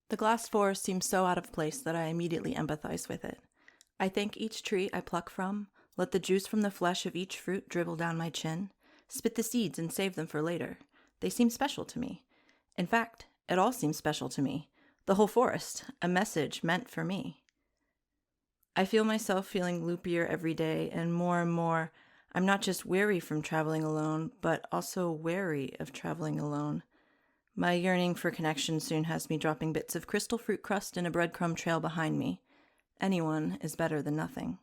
The glass forest seems so out of place that I immediately empathize with it. I thank each tree I pluck from, let the juice from the flesh of each fruit dribble down my chin, spit the seeds and save them for later. They seem special to me. In fact, it all seems special to me. The whole forest, a message meant for me. I feel myself feeling loopier every day, and more, I'm not just weary from traveling alone, but also wary of traveling alone. My yearning for connection soon has me dropping bits of crystal fruit crust in a breadcrumb trail behind me. Anyone is better than nothing.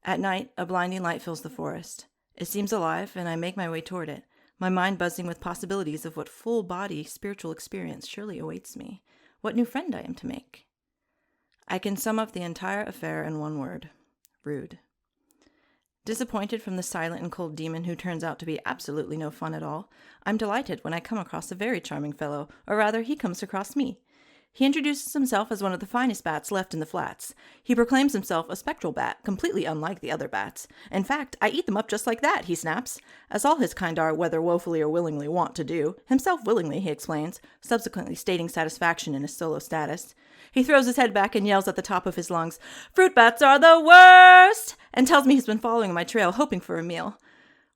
At night, a blinding light fills the forest. It seems alive, and I make my way toward it, my mind buzzing with possibilities of what full-body spiritual experience surely awaits me, what new friend I am to make. I can sum up the entire affair in one word: rude. Disappointed from the silent and cold demon who turns out to be absolutely no fun at all, I'm delighted when I come across a very charming fellow, or rather, he comes across me. He introduces himself as one of the finest bats left in the flats. He proclaims himself a spectral bat, completely unlike the other bats. In fact, I eat them up just like that, he snaps, as all his kind are, whether woefully or willingly, wont to do. Himself willingly, he explains, subsequently stating satisfaction in his solo status. He throws his head back and yells at the top of his lungs, "Fruit bats are the worst!" and tells me he's been following my trail, hoping for a meal.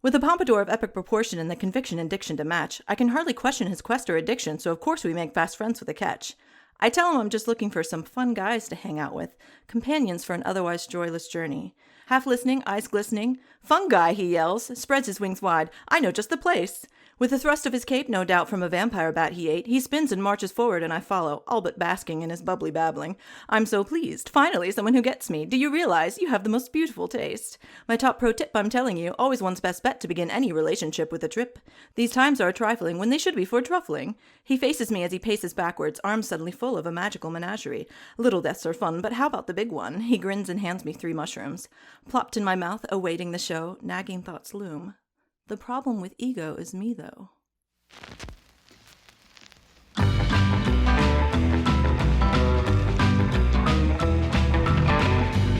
With a pompadour of epic proportion and the conviction and diction to match, I can hardly question his quest or addiction, so of course we make fast friends with a catch. I tell him I'm just looking for some fun guys to hang out with, companions for an otherwise joyless journey. Half listening, eyes glistening, "Fun guy," he yells, spreads his wings wide. "I know just the place." With a thrust of his cape, no doubt from a vampire bat he ate, he spins and marches forward, and I follow, all but basking in his bubbly babbling. I'm so pleased. Finally, someone who gets me. Do you realize you have the most beautiful taste? My top pro tip, I'm telling you, always one's best bet to begin any relationship with a trip. These times are trifling when they should be for truffling. He faces me as he paces backwards, arms suddenly full of a magical menagerie. Little deaths are fun, but how about the big one? He grins and hands me 3 mushrooms. Plopped in my mouth, awaiting the show, nagging thoughts loom. The problem with ego is me, though.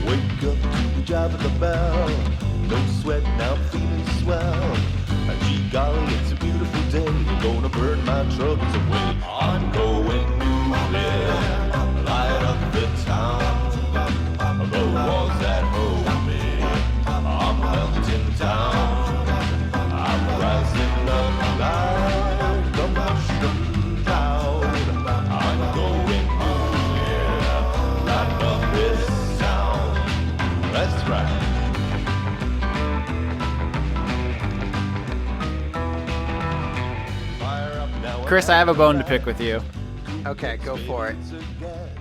Wake up to the job at the bell. No sweat, now I'm feeling swell. Gee golly, it's a beautiful day. I'm gonna burn my troubles away. I'm going nuclear, light up the town. The walls that hold me, I'm melting down. I'm rising up like a mushroom cloud. I'm going nuclear, light up this town. That's right. Chris, I have a bone to pick with you. Okay, go for it.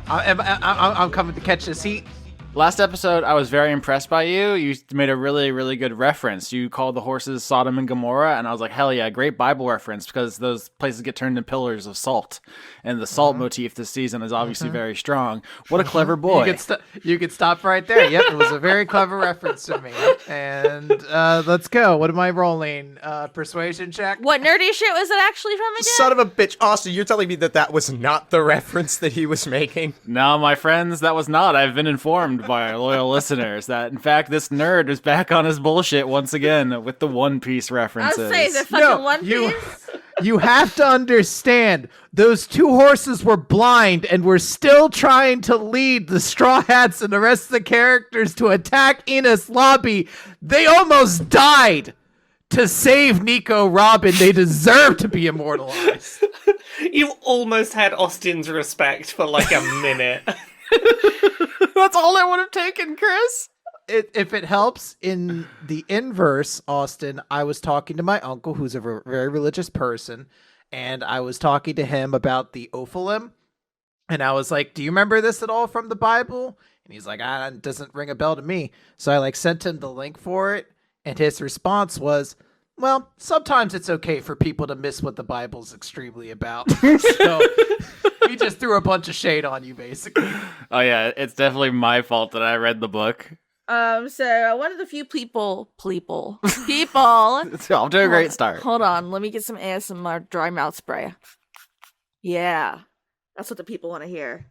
I'm coming to catch this heat. Last episode, I was very impressed by you. You made a really, really good reference. You called the horses Sodom and Gomorrah, and I was like, hell yeah, great Bible reference, because those places get turned into pillars of salt. And the salt motif this season is obviously very strong. What a clever boy. You could stop right there. Yep, it was a very clever reference to me. And let's go. What am I rolling? Persuasion check? What nerdy shit was it actually from again? Son of a bitch. Austin, you're telling me that was not the reference that he was making? No, my friends, that was not. I've been informed by our loyal listeners that, in fact, this nerd is back on his bullshit once again with the One Piece references. I was saying, the fucking One Piece? You have to understand, those 2 horses were blind and were still trying to lead the Straw Hats and the rest of the characters to attack Ina's lobby. They almost died to save Nico Robin. They deserve to be immortalized. You almost had Austin's respect for like a minute. That's all it would have taken, Chris. If it helps, in the inverse, Austin, I was talking to my uncle, who's a very religious person, and I was talking to him about the Ophilim, and I was like, do you remember this at all from the Bible? And he's like, it doesn't ring a bell to me. So I sent him the link for it, and his response was, well, sometimes it's okay for people to miss what the Bible's extremely about. So he just threw a bunch of shade on you, basically. Oh yeah, it's definitely my fault that I read the book. So one of the few people. It's off to a great start. Hold on, let me get some ASMR dry mouth spray. Yeah, that's what the people want to hear.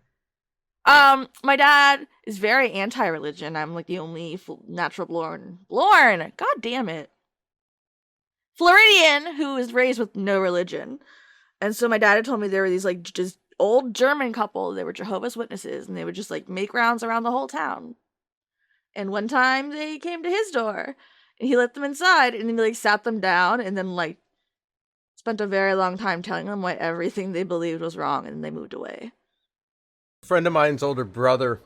My dad is very anti-religion. I'm like the only natural born. God damn it. Floridian who was raised with no religion. And so my dad had told me there were these like just old German couple. They were Jehovah's Witnesses, and they would just like make rounds around the whole town. And one time they came to his door, and he let them inside, and then he like sat them down, and then like spent a very long time telling them why everything they believed was wrong, and then they moved away. A friend of mine's older brother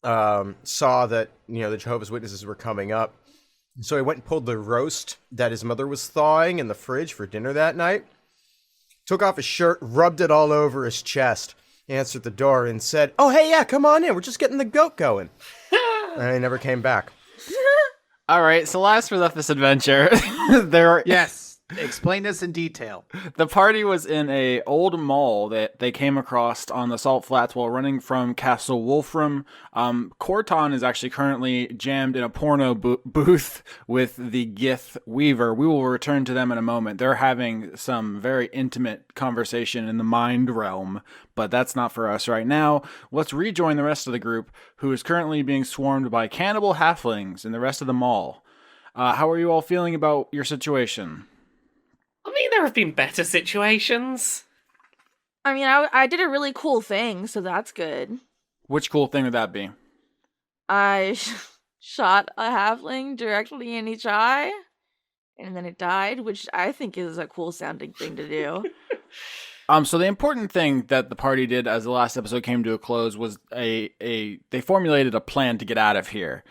saw that, the Jehovah's Witnesses were coming up. So he went and pulled the roast that his mother was thawing in the fridge for dinner that night, took off his shirt, rubbed it all over his chest, answered the door, and said, "Oh, hey, yeah, come on in. We're just getting the goat going." And he never came back. All right, so last we left this adventure, Yes. Explain this in detail. the party was in a old mall that they came across on the Salt Flats while running from Castle Wolfram. Khorton is actually currently jammed in a porno booth with the Gith Weaver. We will return to them in a moment. They're having some very intimate conversation in the mind realm, but that's not for us right now. Let's rejoin the rest of the group, who is currently being swarmed by cannibal halflings in the rest of the mall. How are you all feeling about your situation? I mean, there have been better situations. I mean, I did a really cool thing, so that's good. Which cool thing would that be? I shot a halfling directly in each eye, and then it died, which I think is a cool sounding thing to do. So the important thing that the party did as the last episode came to a close was they formulated a plan to get out of here.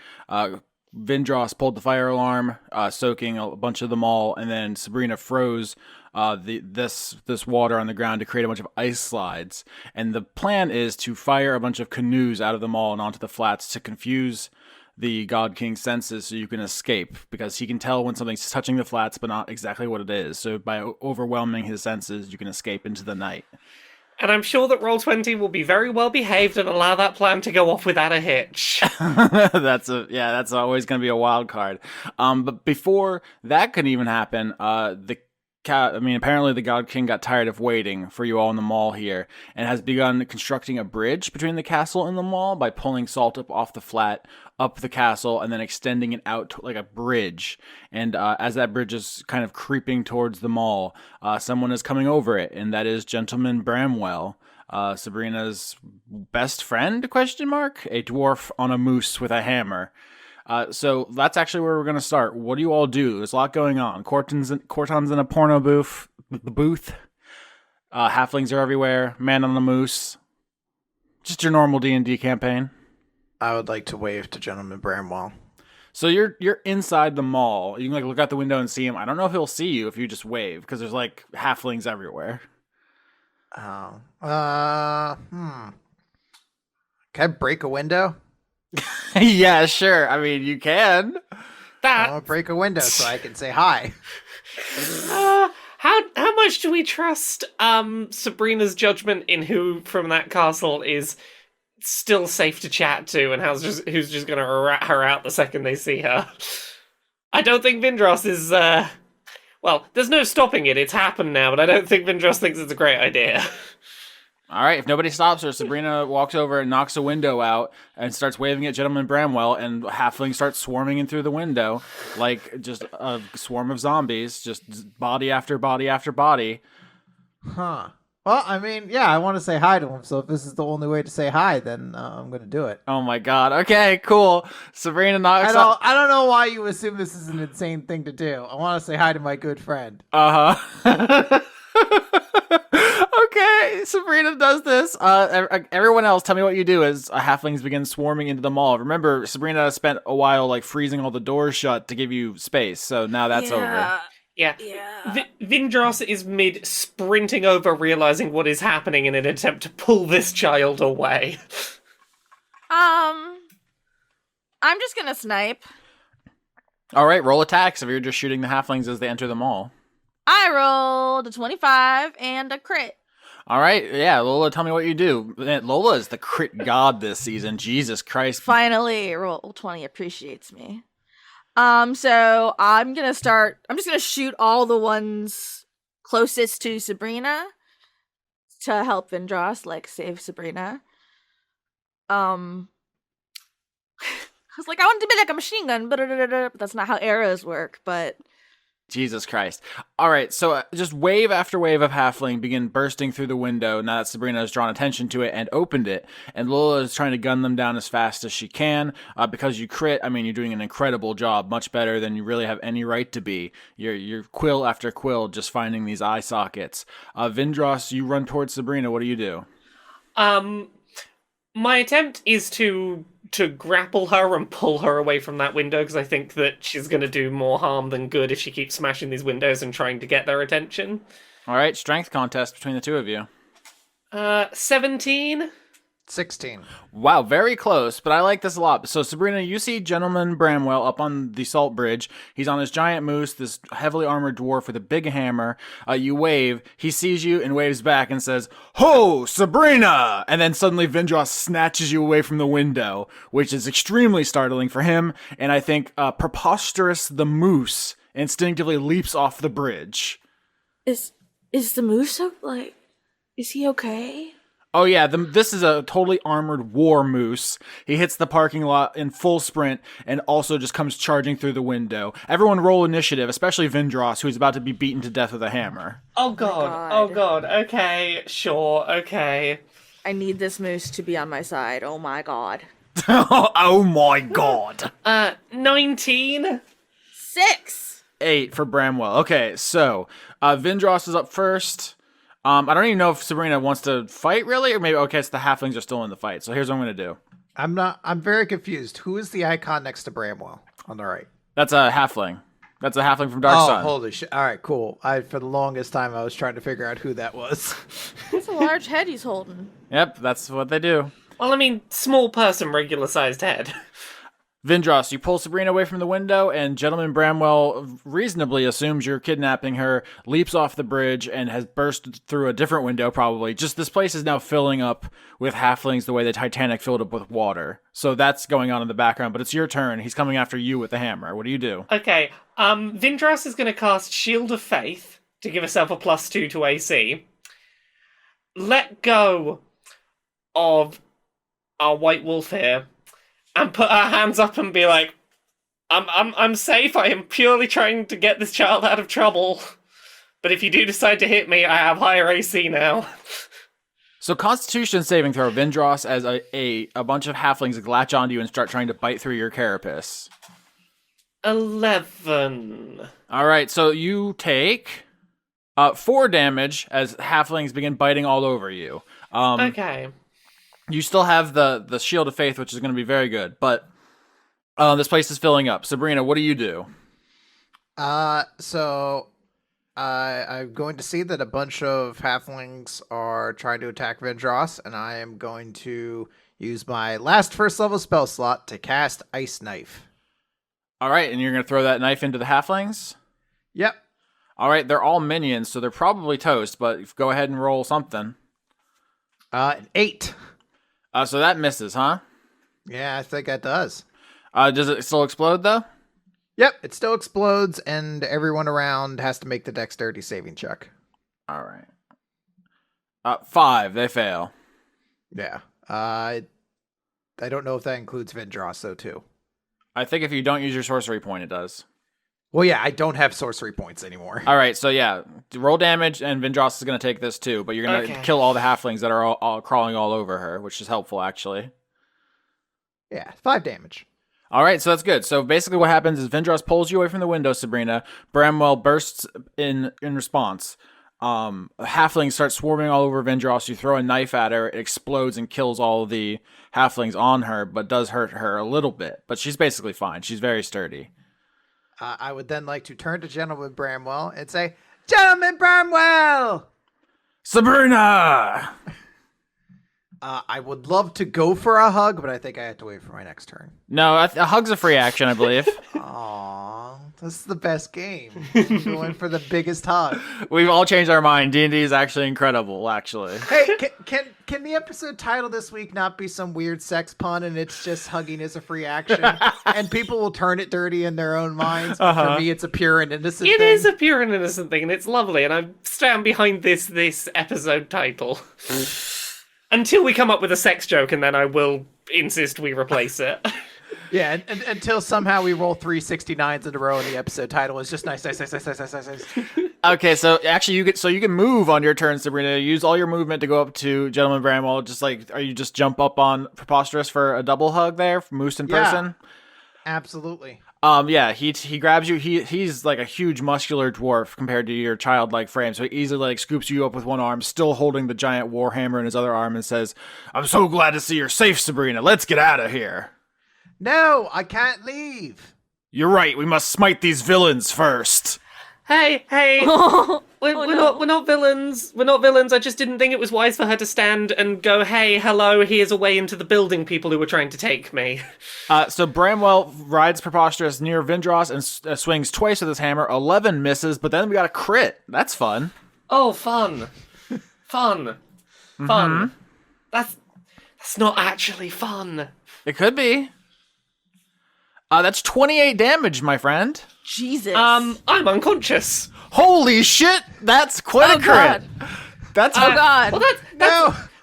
Vindrass pulled the fire alarm, soaking a bunch of the mall, and then Sabrina froze this water on the ground to create a bunch of ice slides. And the plan is to fire a bunch of canoes out of the mall and onto the flats to confuse the God King's senses so you can escape, because he can tell when something's touching the flats but not exactly what it is. So by overwhelming his senses, you can escape into the night. And I'm sure that Roll20 will be very well behaved and allow that plan to go off without a hitch. That's always going to be a wild card. But before that could even happen, apparently the God King got tired of waiting for you all in the mall here and has begun constructing a bridge between the castle and the mall by pulling salt up off the flat, up the castle, and then extending it out like a bridge. And as that bridge is kind of creeping towards the mall, someone is coming over it, and that is Gentleman Bramwell, Sabrina's best friend, a dwarf on a moose with a hammer. So that's actually where we're going to start. What do you all do? There's a lot going on. Khorton's in a porno booth. Halflings are everywhere. Man on a moose. Just your normal D&D campaign. I would like to wave to Gentleman Bramwell. So you're inside the mall. You can look out the window and see him. I don't know if he'll see you if you just wave, because there's halflings everywhere. Oh. Can I break a window? Yeah, sure. I mean, you can. I want to break a window so I can say hi. How much do we trust Sabrina's judgment in who from that castle is still safe to chat to, and who's just going to rat her out the second they see her? I don't think Vindrass is. Well, there's no stopping it. It's happened now, but I don't think Vindrass thinks it's a great idea. All right, if nobody stops her, Sabrina walks over and knocks a window out and starts waving at Gentleman Bramwell, and halflings start swarming in through the window like just a swarm of zombies, just body after body after body. Huh. Well, I mean, yeah, I want to say hi to him, so if this is the only way to say hi, then I'm going to do it. Oh my god. Okay, cool. Sabrina knocks I don't know why you assume this is an insane thing to do. I want to say hi to my good friend. Uh-huh. Okay, Sabrina does this. Everyone else, tell me what you do as halflings begin swarming into the mall. Remember, Sabrina spent a while freezing all the doors shut to give you space, so now that's over. Yeah. Vindrass is mid-sprinting over, realizing what is happening in an attempt to pull this child away. I'm just gonna snipe. All right, roll attacks if you're just shooting the halflings as they enter the mall. I rolled a 25 and a crit. All right, yeah, Lola, tell me what you do. Lola is the crit god this season. Jesus Christ. Finally, roll 20 appreciates me. So I'm just gonna shoot all the ones closest to Sabrina to help Vindrass, save Sabrina. I was I wanted to be like a machine gun, but that's not how arrows work, but Jesus Christ. All right, so just wave after wave of halfling begin bursting through the window now that Sabrina has drawn attention to it and opened it, and Lola is trying to gun them down as fast as she can. Because you crit, I mean, you're doing an incredible job, much better than you really have any right to be. You're quill after quill just finding these eye sockets. Vindrass, you run towards Sabrina. What do you do? My attempt is to grapple her and pull her away from that window, because I think that she's going to do more harm than good if she keeps smashing these windows and trying to get their attention. All right, strength contest between the two of you. 17? 16. Wow, very close, but I like this a lot. So, Sabrina, you see Gentleman Bramwell up on the salt bridge. He's on his giant moose, this heavily armored dwarf with a big hammer. You wave. He sees you and waves back and says, "Ho, Sabrina!" And then suddenly Vindrass snatches you away from the window, which is extremely startling for him. And I think Preposterous the moose instinctively leaps off the bridge. Is the moose is he okay? Oh yeah, this is a totally armored war moose. He hits the parking lot in full sprint and also just comes charging through the window. Everyone roll initiative, especially Vindrass, who's about to be beaten to death with a hammer. Oh god, oh god, okay, sure, okay. I need this moose to be on my side. Oh my god. Oh my god. 19? 6! 8 for Bramwell. Okay, so Vindrass is up first. I don't even know if Sabrina wants to fight, really, or maybe, okay, so the halflings are still in the fight. So here's what I'm going to do. I'm very confused. Who is the icon next to Bramwell on the right? That's a halfling. That's a halfling from Dark Sun. Oh, holy shit. All right, cool. For the longest time, I was trying to figure out who that was. It's a large head he's holding. Yep, that's what they do. Well, I mean, small person, regular-sized head. Vindrass, you pull Sabrina away from the window, and Gentleman Bramwell reasonably assumes you're kidnapping her, leaps off the bridge, and has burst through a different window, probably. Just this place is now filling up with halflings the way the Titanic filled up with water. So that's going on in the background, but it's your turn. He's coming after you with the hammer. What do you do? Okay, Vindrass is going to cast Shield of Faith to give herself a +2 to AC. Let go of our white wolf here, and put her hands up and be like, I'm safe. I am purely trying to get this child out of trouble. But if you do decide to hit me, I have higher AC now. So Constitution saving throw, Vindrass, as a bunch of halflings latch onto you and start trying to bite through your carapace. 11. All right, so you take 4 damage as halflings begin biting all over you. Okay. You still have the Shield of Faith, which is going to be very good, but this place is filling up. Sabrina, what do you do? So I'm going to see that a bunch of halflings are trying to attack Vindrass, and I am going to use my last first level spell slot to cast Ice Knife. All right, and you're going to throw that knife into the halflings? Yep. All right, they're all minions, so they're probably toast, but go ahead and roll something. An 8. So that misses, huh? Yeah, I think that does. Does it still explode, though? Yep, it still explodes, and everyone around has to make the dexterity saving check. All right. 5, they fail. Yeah. I don't know if that includes Vindrass, though, too. I think if you don't use your sorcery point, it does. Well, yeah, I don't have sorcery points anymore. All right, so yeah, roll damage, and Vindrass is going to take this too, but you're going to kill all the halflings that are all crawling all over her, which is helpful, actually. Yeah, 5 damage. All right, so that's good. So basically what happens is Vindrass pulls you away from the window, Sabrina. Bramwell bursts in response. Halflings start swarming all over Vindrass. You throw a knife at her, it explodes and kills all the halflings on her, but does hurt her a little bit. But she's basically fine. She's very sturdy. I would then like to turn to Gentleman Bramwell and say, Gentleman Bramwell! Sabrina! I would love to go for a hug, but I think I have to wait for my next turn. No, a hug's a free action, I believe. Aww, this is the best game. I'm going for the biggest hug. We've all changed our mind. D&D is actually incredible, actually. Hey, can the episode title this week not be some weird sex pun and it's just hugging is a free action? And people will turn it dirty in their own minds. But for me, it's a pure and innocent thing. It is a pure and innocent thing, and it's lovely, and I stand behind this episode title. Until we come up with a sex joke, and then I will insist we replace it. Yeah, and until somehow we roll 369s in a row, and the episode title is just nice. Okay, so actually, you can move on your turn, Sabrina. Use all your movement to go up to Gentleman Bramwell. Are you just jump up on Preposterous for a double hug there, moose in person? Absolutely. Yeah, he grabs you. He's like a huge muscular dwarf compared to your childlike frame, so he easily like scoops you up with one arm, still holding the giant warhammer in his other arm, and says, "I'm so glad to see you're safe, Sabrina. Let's get out of here." No, I can't leave. You're right. We must smite these villains first. Hey, we're not villains. We're not villains. I just didn't think it was wise for her to stand and go, "Hey, hello, here's a way into the building people who were trying to take me." So Bramwell rides Preposterous near Vindrass and swings twice with his hammer. 11 misses, but then we got a crit. That's fun. Oh, fun. Fun. That's not actually fun. It could be. That's 28 damage, my friend. Jesus. I'm unconscious. Holy shit! That's quite a crit. God. That's Oh god. Well,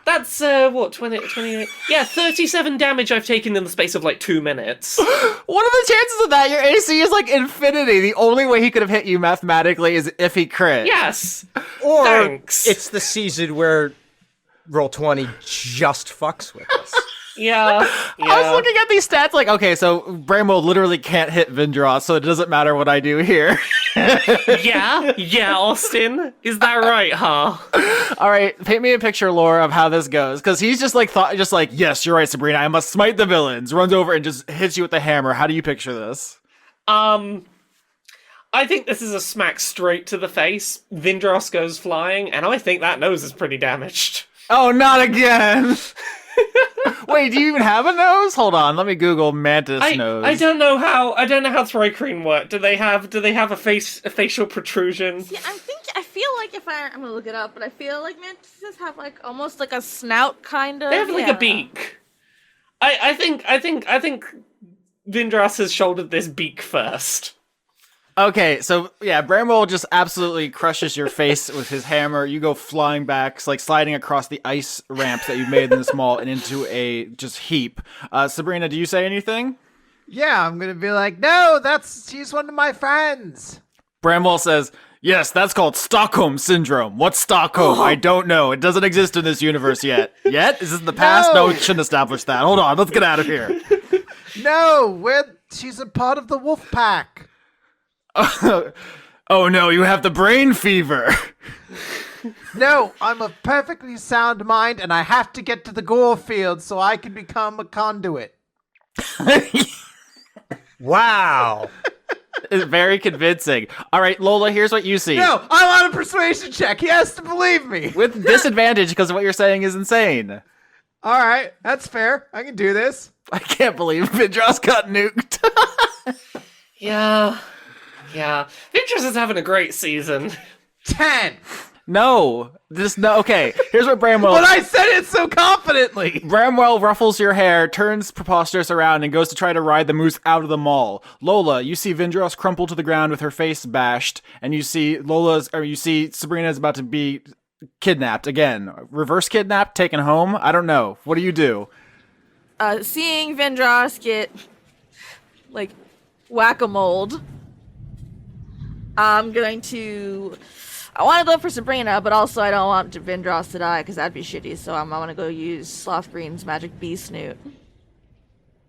that's what, 28? Yeah, 37 damage I've taken in the space of like 2 minutes. What are the chances of that? Your AC is like infinity. The only way he could have hit you mathematically is if he crit. Yes. Or Thanks. it's the season where Roll20 just fucks with us. Yeah. I was looking at these stats like, okay, so Bramwell literally can't hit Vindrass, so it doesn't matter what I do here. Yeah, Austin. Is that right, huh? All right, paint me a picture, Laura, of how this goes, because he's just like yes, you're right, Sabrina. I must smite the villains. Runs over and just hits you with the hammer. How do you picture this? I think this is a smack straight to the face. Vindrass goes flying, and I think that nose is pretty damaged. Oh, not again! Wait, do you even have a nose? Hold on, let me Google mantis nose. I don't know how Thrycreen work. Do they have a facial protrusion? Yeah, I feel like I'm gonna look it up, but I feel like mantises have like almost like a snout kind of. They have like a beak. I think Vindrass has shouldered this beak first. Okay, so yeah, Bramwell just absolutely crushes your face with his hammer. You go flying back, like sliding across the ice ramps that you've made in this mall and into a just heap. Sabrina, do you say anything? Yeah, I'm gonna be like, no, she's one of my friends. Bramwell says, yes, that's called Stockholm Syndrome. What's Stockholm? I don't know. It doesn't exist in this universe yet. Yet? Is this in the past? No, we shouldn't establish that. Hold on, let's get out of here. No, she's a part of the Wolfpack. Oh no, you have the brain fever. No, I'm of perfectly sound mind, and I have to get to the gore field so I can become a conduit. Wow. It's very convincing. All right, Lola, here's what you see. No, I want a persuasion check. He has to believe me. With disadvantage because what you're saying is insane. All right, that's fair. I can do this. I can't believe Vindrass got nuked. Yeah. Vindrass is having a great season. 10. No. Okay, here's what Bramwell... But I said it so confidently. Bramwell ruffles your hair, turns Preposterous around, and goes to try to ride the moose out of the mall. Lola, you see Vindrass crumple to the ground with her face bashed, and you see Sabrina's about to be kidnapped again. Reverse kidnapped, taken home? I don't know. What do you do? Seeing Vindrass get like whack-a-moled, I want to go for Sabrina, but also I don't want Vindrass to die because that'd be shitty. So I'm gonna go use Sloth Green's magic bee snoot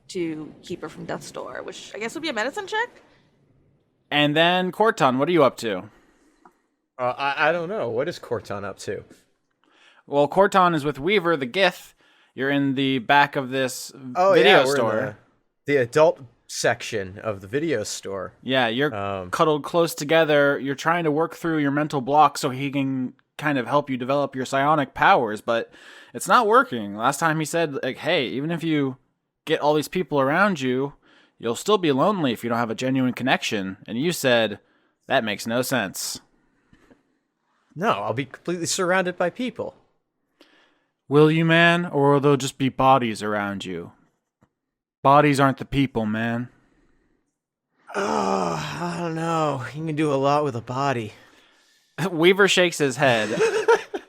to keep her from death's door, which I guess would be a medicine check. And then Khorton, what are you up to? I don't know. What is Khorton up to? Well, Khorton is with Weaver, the Gith. You're in the back of this video we're store. in the adult section of the video store. Yeah, you're cuddled close together. You're trying to work through your mental block so he can kind of help you develop your psionic powers, but it's not working. Last time he said, like, hey, even if you get all these people around you, you'll still be lonely if you don't have a genuine connection. And you said, that makes no sense. No, I'll be completely surrounded by people. Will you, man? Or will there just be bodies around you? Bodies aren't the people, man. Oh, I don't know. You can do a lot with a body. Weaver shakes his head.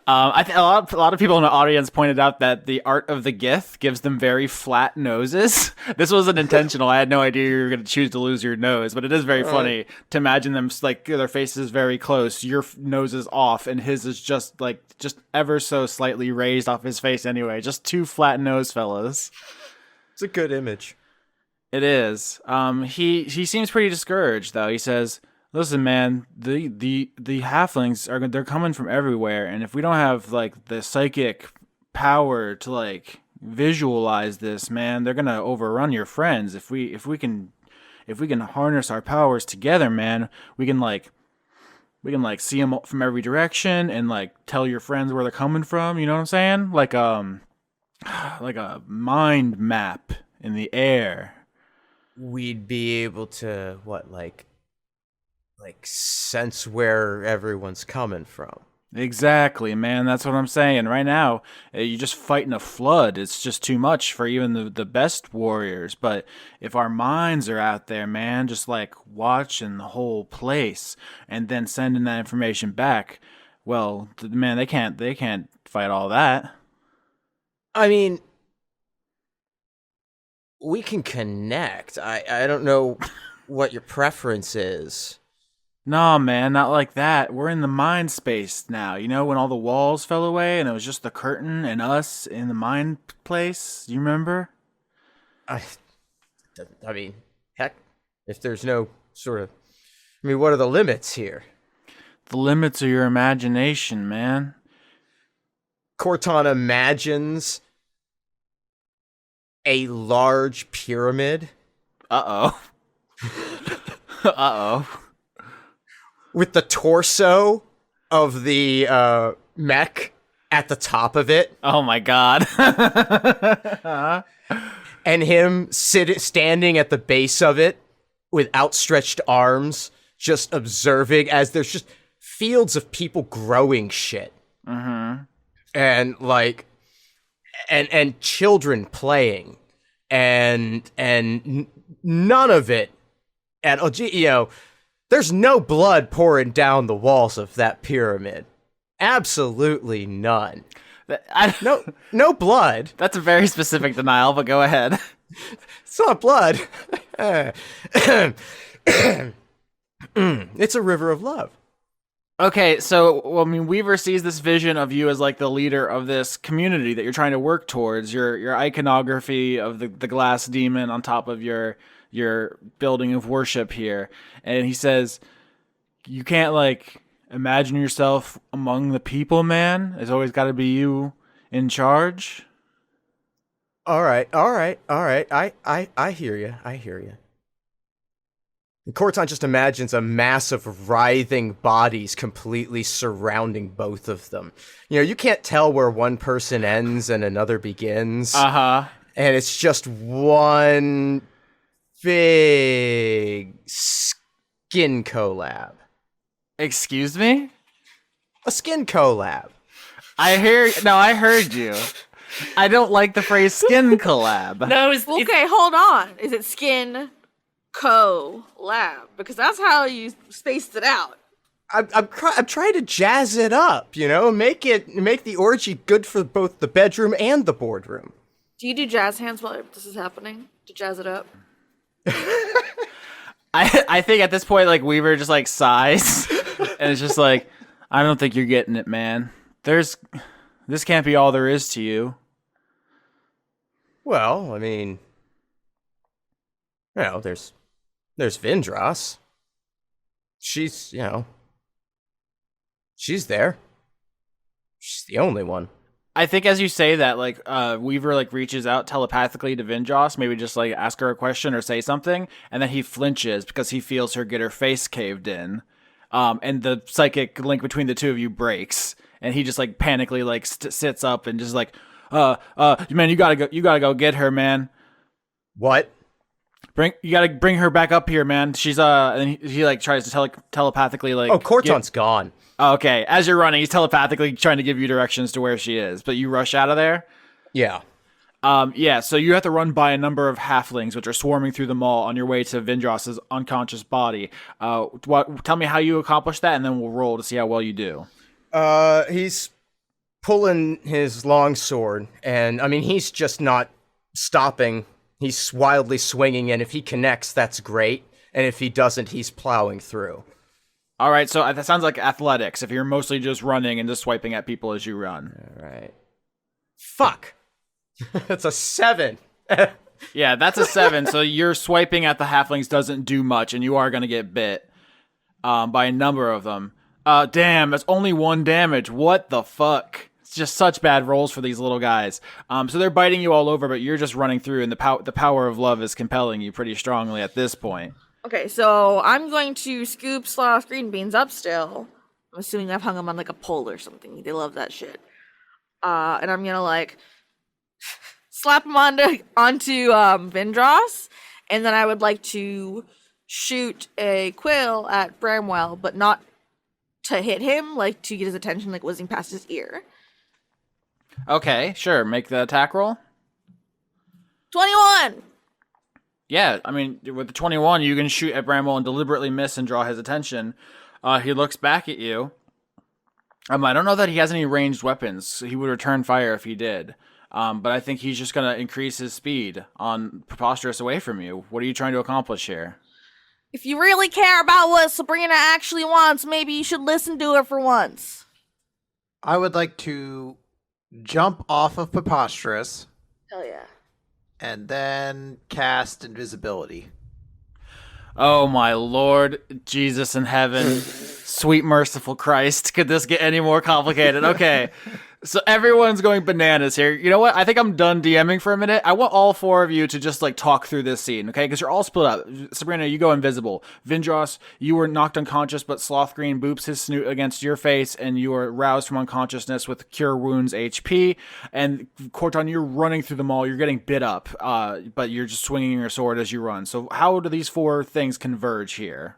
A lot of people in the audience pointed out that the art of the Gith gives them very flat noses. This wasn't intentional. I had no idea you were going to choose to lose your nose, but it is very funny to imagine them like their faces very close. Your nose is off, and his is just ever so slightly raised off his face. Anyway, just two flat nose fellas. It's a good image. It is. He seems pretty discouraged though. He says, "Listen, man, the halflings they're coming from everywhere, and if we don't have like the psychic power to like visualize this, man, they're gonna overrun your friends. If we can harness our powers together, man, we can see them from every direction and like tell your friends where they're coming from. You know what I'm saying? Like a mind map in the air." We'd be able to like sense where everyone's coming from. Exactly, man. That's what I'm saying. Right now, you're just fighting a flood. It's just too much for even the best warriors. But if our minds are out there, man, just like watching the whole place and then sending that information back, well, man, they can't fight all that. I mean, we can connect. I don't know what your preference is. Nah, man, not like that. We're in the mind space now. You know, when all the walls fell away and it was just the curtain and us in the mind place? You remember? I mean, heck, if there's no sort of... I mean, what are the limits here? The limits are your imagination, man. Khorton imagines a large pyramid. Uh-oh. Uh-oh. With the torso of the mech at the top of it. Oh my god. And him standing at the base of it with outstretched arms, just observing as there's just fields of people growing shit. Mm-hmm. And like and children playing and none of it at there's no blood pouring down the walls of that pyramid. Absolutely none. No blood. That's a very specific denial, but go ahead. It's not blood. It's a river of love. Okay, so, I mean, Weaver sees this vision of you as, like, the leader of this community that you're trying to work towards. Your iconography of the glass demon on top of your building of worship here. And he says, you can't, like, imagine yourself among the people, man. It's always got to be you in charge. All right. I hear you. And Khorton just imagines a mass of writhing bodies completely surrounding both of them. You know, you can't tell where one person ends and another begins. Uh-huh. And it's just one big skin collab. Excuse me? A skin collab. I heard you. I don't like the phrase skin collab. No, it's Hold on. Is it skin collab? Because that's how you spaced it out. I'm trying to jazz it up, you know, make the orgy good for both the bedroom and the boardroom. Do you do jazz hands while this is happening to jazz it up? I think at this point, like, Weaver just, like, sighs. And it's just like, I don't think you're getting it, man. This can't be all there is to you. Well, I mean, there's Vindrass. She's there. She's the only one. I think as you say that, like, Weaver, like, reaches out telepathically to Vindrass, maybe just, like, ask her a question or say something, and then he flinches because he feels her get her face caved in. And the psychic link between the two of you breaks, and he just, like, panically, like, sits up and just, like, man, you gotta go get her, man. What? You gotta bring her back up here, man. She's, and he like, tries to telepathically, like... Oh, Khorton's gone. Oh, okay. As you're running, he's telepathically trying to give you directions to where she is, but you rush out of there? Yeah. Yeah, so you have to run by a number of halflings, which are swarming through the mall on your way to Vindrass's unconscious body. Tell me how you accomplish that, and then we'll roll to see how well you do. He's pulling his long sword, and I mean, he's just not stopping. He's wildly swinging, and if he connects, that's great. And if he doesn't, he's plowing through. All right, so that sounds like athletics. If you're mostly just running and just swiping at people as you run. All right. Fuck. That's a 7. Yeah, that's a 7. So your swiping at the halflings doesn't do much, and you are going to get bit by a number of them. Damn, that's only 1 damage. What the fuck? It's just such bad rolls for these little guys. So they're biting you all over, but you're just running through, and the power of love is compelling you pretty strongly at this point. Okay, so I'm going to scoop Sloth Green Beans up still. I'm assuming I've hung them on like a pole or something. They love that shit. And I'm gonna like slap him onto Vindrass, and then I would like to shoot a quill at Bramwell, but not to hit him, like to get his attention, like whizzing past his ear. Okay, sure. Make the attack roll. 21! Yeah, I mean, with the 21, you can shoot at Bramwell and deliberately miss and draw his attention. He looks back at you. I don't know that he has any ranged weapons. He would return fire if he did. But I think he's just going to increase his speed on Preposterous away from you. What are you trying to accomplish here? If you really care about what Sabrina actually wants, maybe you should listen to her for once. I would like to jump off of Preposterous Hell yeah. and then cast Invisibility. Oh my Lord, Jesus in heaven, sweet merciful Christ. Could this get any more complicated? Okay, so everyone's going bananas here. You know what? I think I'm done DMing for a minute. I want all 4 of you to just like talk through this scene, okay? Because you're all split up. Sabrina, you go invisible. Vindrass, you were knocked unconscious, but Sloth Green boops his snoot against your face, and you are roused from unconsciousness with Cure Wounds HP. And Khorton, you're running through the mall. You're getting bit up, but you're just swinging your sword as you run. So how do these 4 things converge here?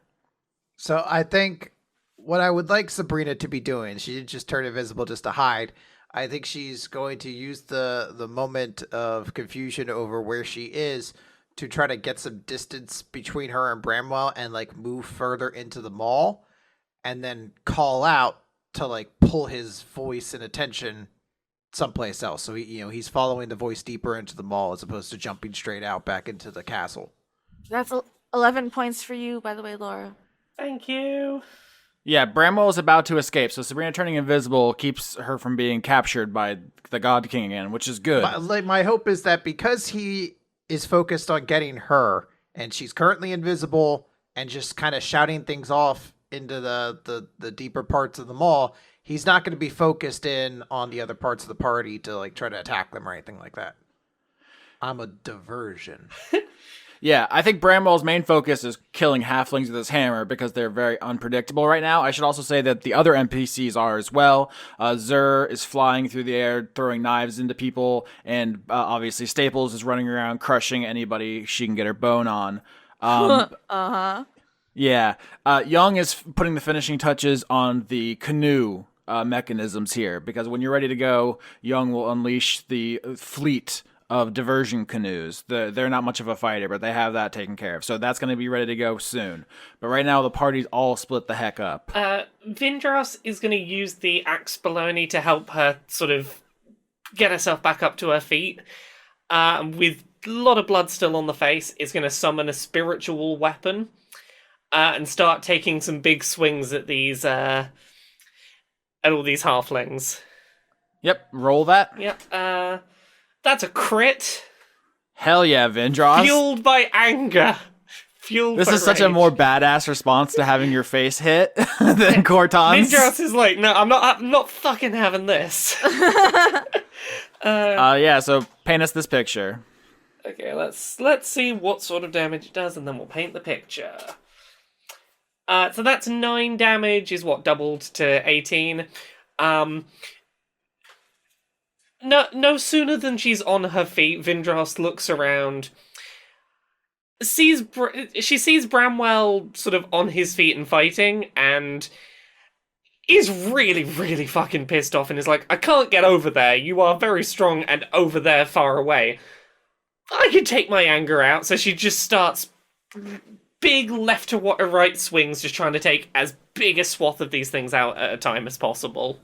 So I think what I would like Sabrina to be doing, she didn't just turn invisible just to hide. I think she's going to use the moment of confusion over where she is to try to get some distance between her and Bramwell and like move further into the mall and then call out to like pull his voice and attention someplace else. So he's following the voice deeper into the mall as opposed to jumping straight out back into the castle. That's 11 points for you, by the way, Laura. Thank you. Yeah, Bramwell is about to escape, so Sabrina turning invisible keeps her from being captured by the God King again, which is good. My hope is that because he is focused on getting her, and she's currently invisible and just kind of shouting things off into the deeper parts of the mall, he's not going to be focused in on the other parts of the party to like try to attack them or anything like that. I'm a diversion. Yeah, I think Bramwell's main focus is killing halflings with his hammer because they're very unpredictable right now. I should also say that the other NPCs are as well. Zur is flying through the air, throwing knives into people, and obviously Staples is running around crushing anybody she can get her bone on. Uh-huh. Yeah, Young is putting the finishing touches on the canoe mechanisms here because when you're ready to go, Young will unleash the fleet of diversion canoes. They're not much of a fighter, but they have that taken care of. So that's going to be ready to go soon. But right now, the party's all split the heck up. Vindrass is going to use the axe baloney to help her sort of get herself back up to her feet. With a lot of blood still on the face, is going to summon a spiritual weapon and start taking some big swings at these at all these halflings. Yep, roll that. Yep. That's a crit. Hell yeah, Vindrass. Fueled by anger. This is such a more badass response to having your face hit than Khorton's. Vindrass is like, no, I'm not fucking having this. Yeah, so paint us this picture. Okay, let's see what sort of damage it does, and then we'll paint the picture. So that's 9 damage, is what, doubled to 18. No sooner than she's on her feet, Vindrass looks around, she sees Bramwell sort of on his feet and fighting, and is really, really fucking pissed off and is like, I can't get over there. You are very strong and over there far away. I can take my anger out. So she just starts big left to right swings, just trying to take as big a swath of these things out at a time as possible.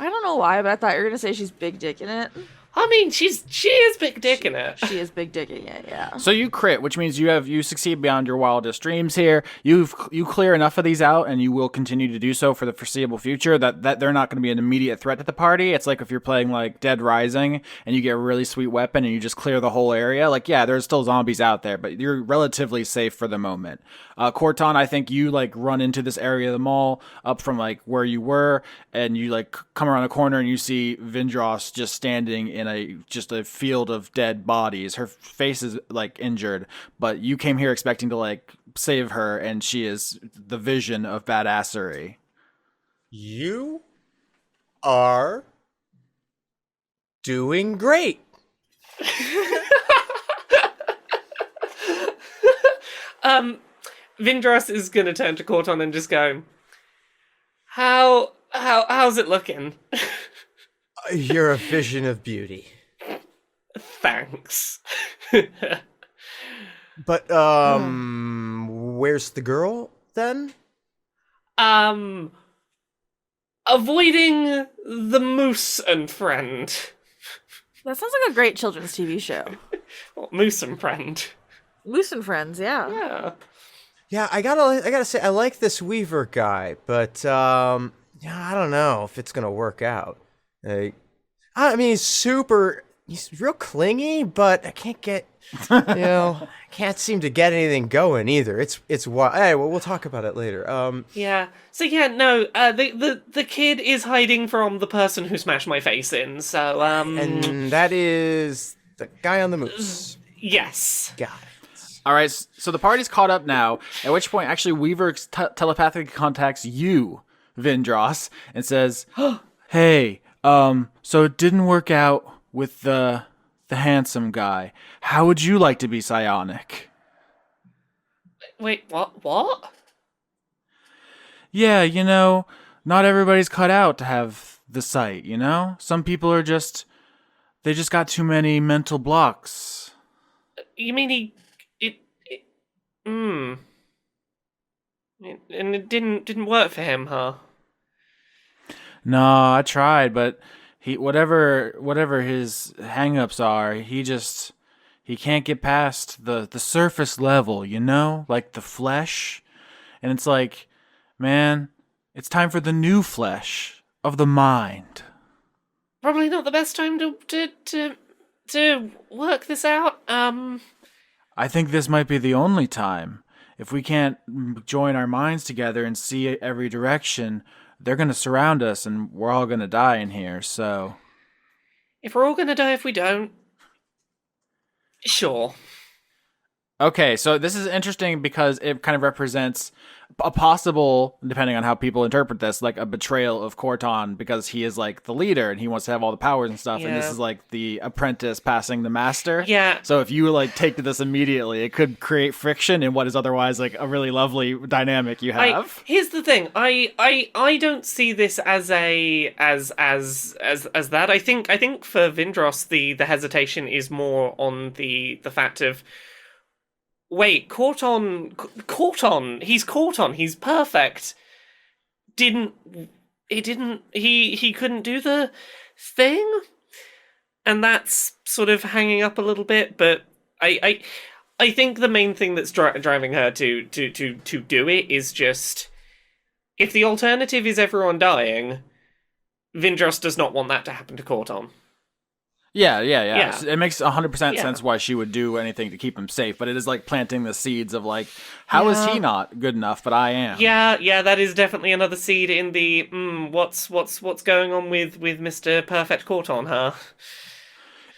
I don't know why, but I thought you were gonna say she's big dick in it. I mean, she is big dick in it. She is big dick in it, yeah. So you crit, which means you succeed beyond your wildest dreams here. You clear enough of these out, and you will continue to do so for the foreseeable future. That they're not going to be an immediate threat to the party. It's like if you're playing like Dead Rising and you get a really sweet weapon and you just clear the whole area. Like, yeah, there's still zombies out there, but you're relatively safe for the moment. Khorton, I think you like run into this area of the mall up from like where you were, and you like come around a corner and you see Vindrass just standing in a field of dead bodies. Her face is like injured, but you came here expecting to like save her, and she is the vision of badassery. You are doing great. Vindrass is gonna turn to Khorton and just go, how's it looking? You're a vision of beauty. Thanks. But where's the girl then? Avoiding the Moose and Friend. That sounds like a great children's TV show. What, Moose and Friend? Moose and Friends, yeah. Yeah. Yeah, I gotta say I like this Weaver guy, but yeah, I don't know if it's gonna work out. I mean, he's real clingy, but I can't get, I can't seem to get anything going either. It's wild. Hey, well, we'll talk about it later. Yeah. So yeah, no. The kid is hiding from the person who smashed my face in. So and that is the guy on the moose. Yes. Got it. All right, so the party's caught up now, at which point actually Weaver telepathically contacts you, Vindrass, and says, hey, so it didn't work out with the handsome guy. How would you like to be psionic? Wait, what? Yeah, not everybody's cut out to have the sight, Some people are they just got too many mental blocks. You mean and it didn't work for him, huh? No, I tried, but he whatever his hang-ups are, he can't get past the surface level, like the flesh. And it's like, man, it's time for the new flesh of the mind. Probably not the best time to work this out. I think this might be the only time. If we can't join our minds together and see every direction, they're going to surround us and we're all going to die in here, so... If we're all going to die if we don't... Sure. Okay, so this is interesting because it kind of represents a possible, depending on how people interpret this, like a betrayal of Khorton because he is like the leader and he wants to have all the powers and stuff, and this is like the apprentice passing the master. Yeah. So if you like take to this immediately, it could create friction in what is otherwise like a really lovely dynamic you have. Here's the thing. I don't see this as that. I think for Vindrass the hesitation is more on the fact of, wait, Khorton, he's Khorton, he's perfect. He couldn't do the thing? And that's sort of hanging up a little bit, but I think the main thing that's driving her to do it is just, if the alternative is everyone dying, Vindrass does not want that to happen to Khorton. Yeah. It makes 100% sense why she would do anything to keep him safe, but it is like planting the seeds of like, how is he not good enough, but I am? Yeah, that is definitely another seed in the what's going on with Mr. Perfect Khorton, huh?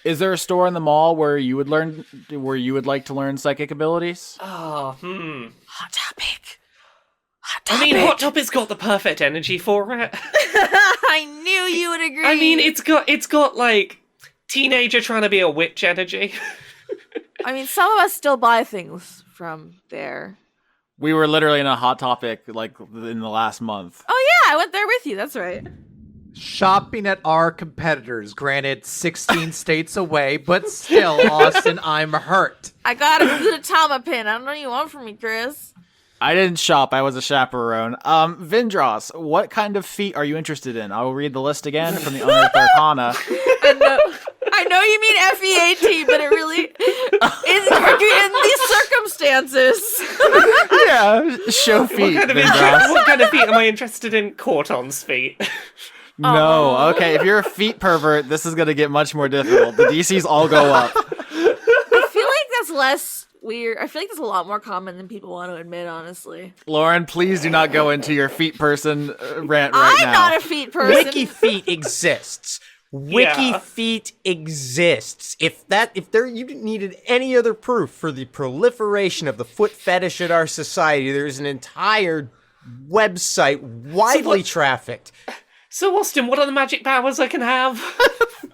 Is there a store in the mall where you would like to learn psychic abilities? Hot topic. I mean, Hot Topic's got the perfect energy for it. I knew you would agree. I mean, it's got like teenager trying to be a witch energy. I mean, some of us still buy things from there. We were literally in a Hot Topic like in the last month. Oh yeah, I went there with you. That's right. Shopping at our competitors, granted 16 states away, but still, Austin, I'm hurt. I got a Gudetama pin. I don't know what you want from me, Chris. I didn't shop. I was a chaperone. Vindrass, what kind of feet are you interested in? I will read the list again from the Unearthed Arcana. I know you mean FEAT, but it really in these circumstances. Yeah, show feet, Vindrass. What kind of feet am I interested in? Corton's feet. No, okay, if you're a feet pervert, this is going to get much more difficult. The DCs all go up. I feel like that's less weird. I feel like that's a lot more common than people want to admit, honestly. Lauren, please do not go into your feet person rant right now. I'm not a feet person. Wiki feet exists. Wiki feet exists. If you needed any other proof for the proliferation of the foot fetish in our society, there's an entire website widely trafficked. So, Austin, what are the magic powers I can have?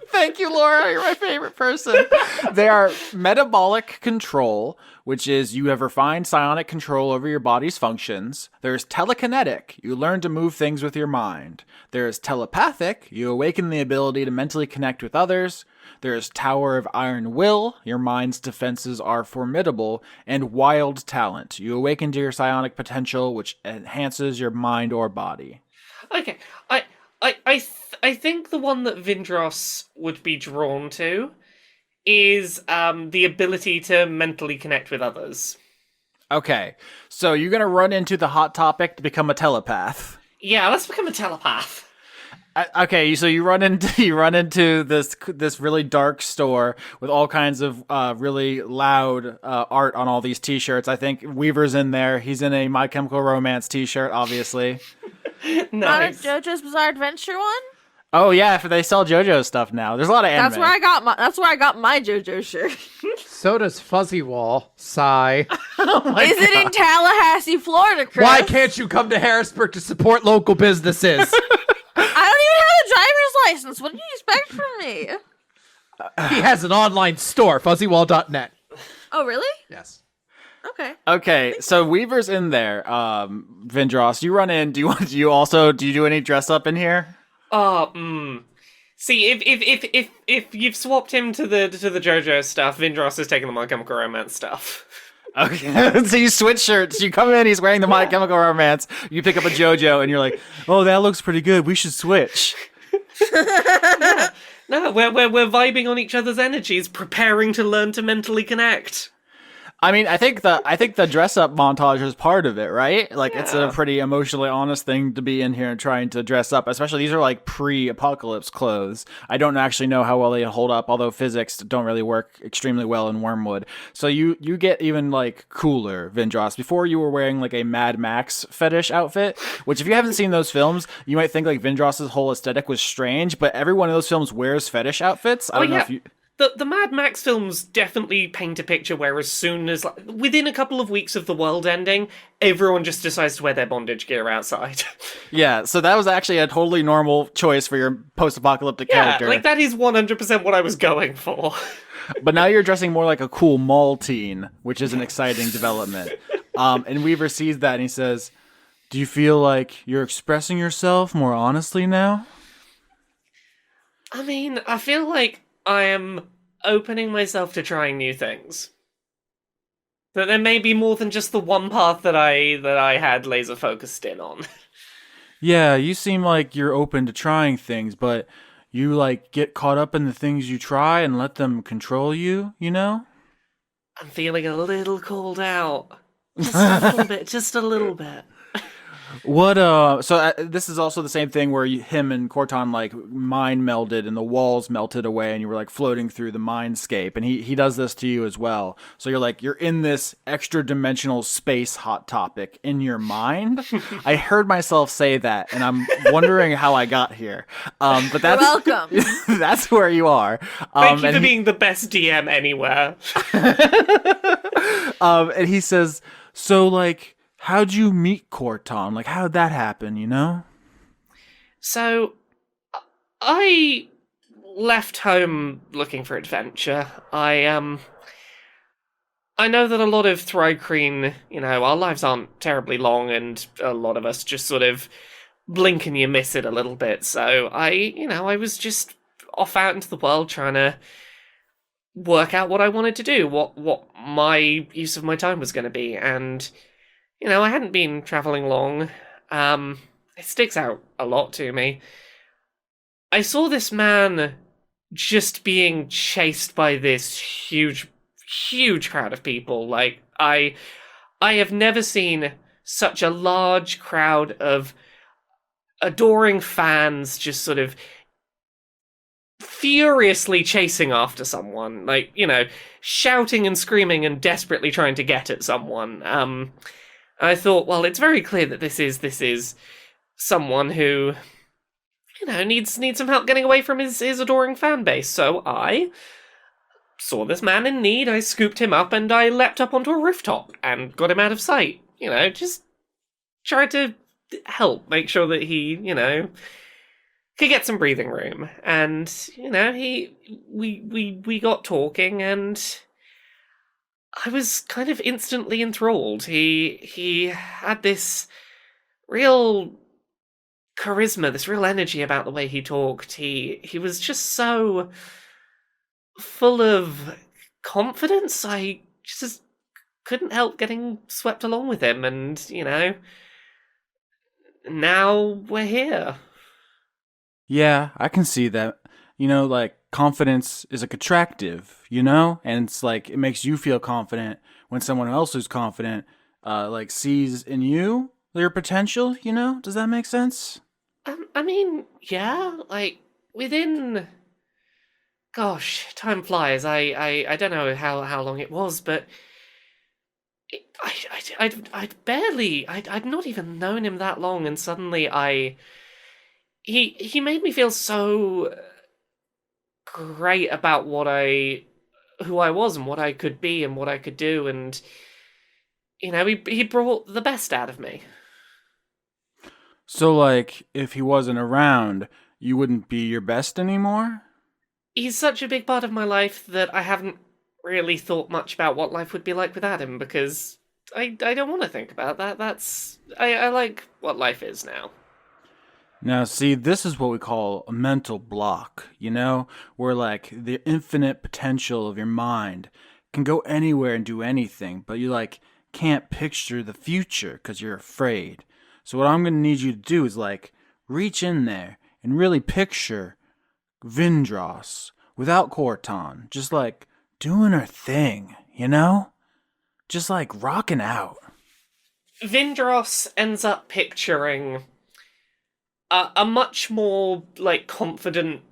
Thank you, Laura. You're my favorite person. They are metabolic control, which is you have refined psionic control over your body's functions. There's telekinetic. You learn to move things with your mind. There's telepathic. You awaken the ability to mentally connect with others. There's Tower of Iron Will. Your mind's defenses are formidable. And wild talent. You awaken to your psionic potential, which enhances your mind or body. Okay, I think the one that Vindrass would be drawn to is the ability to mentally connect with others. Okay, so you're going to run into the hot topic to become a telepath. Yeah, let's become a telepath. Okay, so you run into this really dark store with all kinds of really loud art on all these T-shirts. I think Weaver's in there. He's in a My Chemical Romance T-shirt, obviously. Nice. Not a JoJo's Bizarre Adventure one? Oh yeah, they sell JoJo stuff now. There's a lot of anime. That's where I got my JoJo shirt. So does Fuzzy Wall. Sigh. Is it in Tallahassee, Florida, Chris? Why can't you come to Harrisburg to support local businesses? I don't even have a driver's license. What do you expect from me? He has an online store, fuzzywall.net. Oh, really? Yes. Okay, so Weaver's in there. Vindrass, you run in. Do you do any dress up in here? See, if you've swapped him to the JoJo stuff, Vindrass is taking the My Chemical Romance stuff. Okay, so you switch shirts. You come in, he's wearing the My Chemical Romance. You pick up a JoJo, and you're like, "Oh, that looks pretty good. We should switch." No, we're vibing on each other's energies, preparing to learn to mentally connect. I mean, I think the dress up montage is part of it, right? Like, it's a Yeah. pretty emotionally honest thing to be in here and trying to dress up. Especially these are like pre-apocalypse clothes. I don't actually know how well they hold up, although physics don't really work extremely well in Wormwood. So you get even like cooler, Vindrass. Before you were wearing like a Mad Max fetish outfit, which if you haven't seen those films, you might think like Vindrass's whole aesthetic was strange. But every one of those films wears fetish outfits. I don't know if you. The Mad Max films definitely paint a picture where as soon as, within a couple of weeks of the world ending, everyone just decides to wear their bondage gear outside. Yeah, so that was actually a totally normal choice for your post-apocalyptic character. Yeah, like that is 100% what I was going for. But now you're dressing more like a cool mall teen, which is an exciting development. And Weaver sees that and he says, "Do you feel like you're expressing yourself more honestly now?" I mean, I feel like I am opening myself to trying new things. That there may be more than just the one path that I had laser focused in on. Yeah, you seem like you're open to trying things, but you like get caught up in the things you try and let them control you, you know? I'm feeling a little called out. Just a little bit, just a little bit. What so this is also the same thing where him and Khorton like mind melded and the walls melted away and you were like floating through the mindscape, and he does this to you as well. So you're in this extra dimensional space hot topic in your mind. I heard myself say that and I'm wondering how I got here. But that's You're welcome. That's where you are. Thank you for being the best DM anywhere. And he says, "So like, how'd you meet Khorton? Like, how'd that happen, you know?" So, I left home looking for adventure. I know that a lot of Thri-kreen, our lives aren't terribly long, and a lot of us just sort of blink and you miss it a little bit. So I was just off out into the world trying to work out what I wanted to do, what my use of my time was going to be, and I hadn't been traveling long. It sticks out a lot to me. I saw this man just being chased by this huge, huge crowd of people. Like, I have never seen such a large crowd of adoring fans just sort of furiously chasing after someone, like, shouting and screaming and desperately trying to get at someone. I thought, well, it's very clear that this is someone who, needs some help getting away from his adoring fan base. So I saw this man in need, I scooped him up, and I leapt up onto a rooftop and got him out of sight. Just tried to help, make sure that he, could get some breathing room. And, we got talking, and I was kind of instantly enthralled. He had this real charisma, this real energy about the way he talked. He was just so full of confidence. I just couldn't help getting swept along with him, and, now we're here. Yeah, I can see that. Like, confidence is attractive, and it's like, it makes you feel confident when someone else who's confident, like, sees in you your potential, Does that make sense? I mean, yeah, like, within... Gosh, time flies. I don't know how long it was, but... I'd not even known him that long, and suddenly he made me feel so great about who I was and what I could be and what I could do, and he brought the best out of me. So, like, if he wasn't around, you wouldn't be your best anymore? He's such a big part of my life that I haven't really thought much about what life would be like without him, because I don't want to think about that. I like what life is now. Now, see, this is what we call a mental block, where, like, the infinite potential of your mind can go anywhere and do anything, but you, like, can't picture the future because you're afraid. So what I'm going to need you to do is, like, reach in there and really picture Vindrass without Khorton, just, like, doing her thing, Just, like, rocking out. Vindrass ends up picturing a much more, like, confident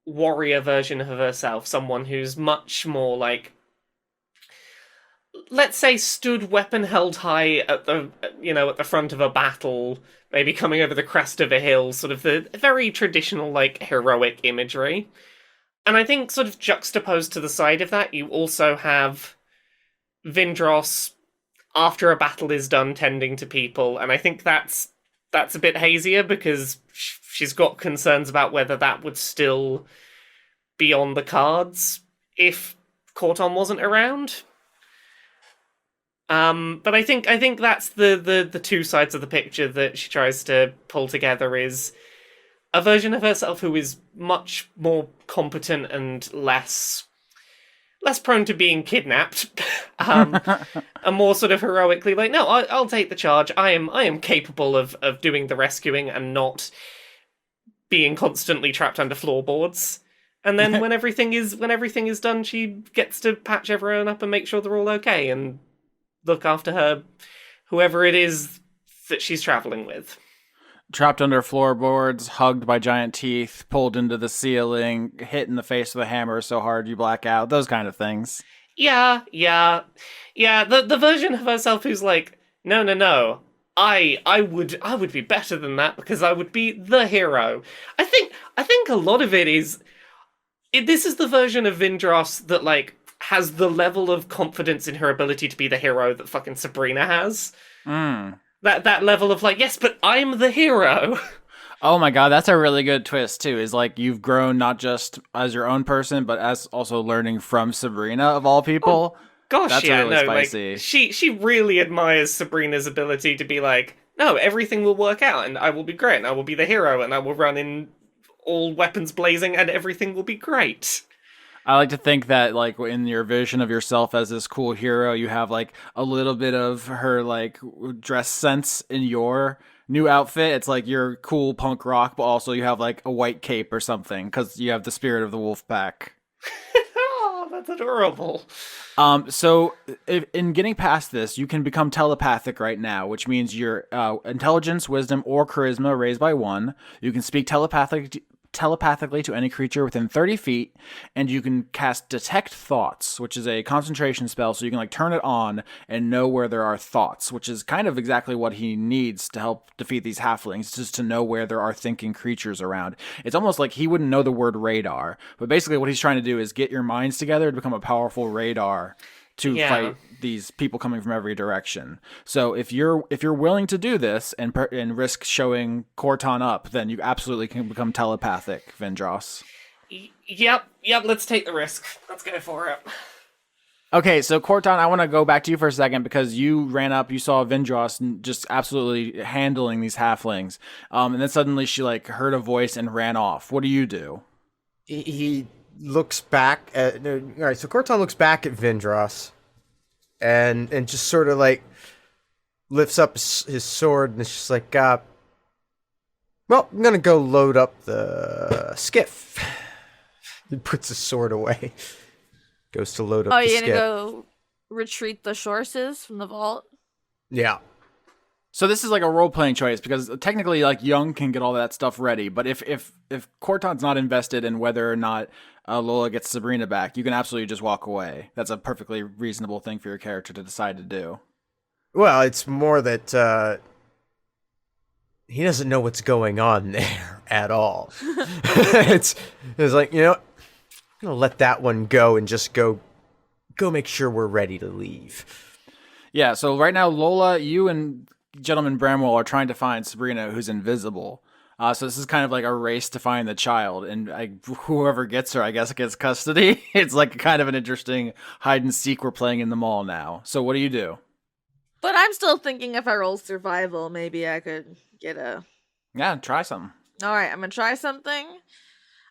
warrior version of herself, someone who's much more, like, let's say, stood weapon held high at the front of a battle, maybe coming over the crest of a hill, sort of the very traditional, like, heroic imagery. And I think sort of juxtaposed to the side of that, you also have Vindrass, after a battle is done, tending to people, and I think that's a bit hazier because she's got concerns about whether that would still be on the cards if Khorton wasn't around. But I think that's the two sides of the picture that she tries to pull together, is a version of herself who is much more competent and less prone to being kidnapped, and more sort of heroically like, no, I'll take the charge. I am capable of doing the rescuing and not being constantly trapped under floorboards. And then when everything is done, she gets to patch everyone up and make sure they're all okay and look after whoever it is that she's traveling with. Trapped under floorboards, hugged by giant teeth, pulled into the ceiling, hit in the face with a hammer so hard you black out, those kind of things. Yeah. The version of herself who's like, no, I would be better than that because I would be the hero. I think a lot of it is, this is the version of Vindrass that, like, has the level of confidence in her ability to be the hero that fucking Sabrina has. That level of, like, yes, but I'm the hero. Oh my god, that's a really good twist too, is like you've grown not just as your own person, but as also learning from Sabrina of all people. Oh, gosh, that's yeah, really no, spicy. Like, she really admires Sabrina's ability to be like, no, everything will work out and I will be great and I will be the hero and I will run in all weapons blazing and everything will be great. I like to think that, like, in your vision of yourself as this cool hero, you have like a little bit of her like dress sense in your new outfit. It's like you're cool punk rock, but also you have like a white cape or something because you have the spirit of the Wolfpack. Oh, that's adorable. So in getting past this, you can become telepathic right now, which means your intelligence, wisdom, or charisma raised by 1. You can speak telepathically to any creature within 30 feet, and you can cast Detect Thoughts, which is a concentration spell, so you can like turn it on and know where there are thoughts, which is kind of exactly what he needs to help defeat these halflings, just to know where there are thinking creatures around. It's almost like he wouldn't know the word radar, but basically what he's trying to do is get your minds together to become a powerful radar to fight these people coming from every direction. So if you're willing to do this and risk showing Khorton up, then you absolutely can become telepathic, Vindrass. Yep, let's take the risk. Let's go for it. Okay, so Khorton, I want to go back to you for a second because you ran up, you saw Vindrass just absolutely handling these halflings, and then suddenly she like heard a voice and ran off. What do you do? He looks back at... All right, so Khorton looks back at Vindrass and just sort of like lifts up his sword and it's just like, well, I'm going to go load up the skiff. He puts his sword away. Goes to load up the skiff. Oh, you're going to go retreat the sources from the vault? Yeah. So this is like a role-playing choice because technically, like, Young can get all that stuff ready. But if Khorton's not invested in whether or not Lola gets Sabrina back, you can absolutely just walk away. That's a perfectly reasonable thing for your character to decide to do. Well, it's more that he doesn't know what's going on there at all. it's like, you know, I'm gonna let that one go and just go make sure we're ready to leave. Yeah. So right now, Lola, you and Gentleman Bramwell are trying to find Sabrina, who's invisible. So this is kind of like a race to find the child, and whoever gets her, I guess, gets custody. It's like kind of an interesting hide and seek we're playing in the mall now. So what do you do? But I'm still thinking if I roll survival, maybe I could get a... Yeah, try something. All right, I'm going to try something.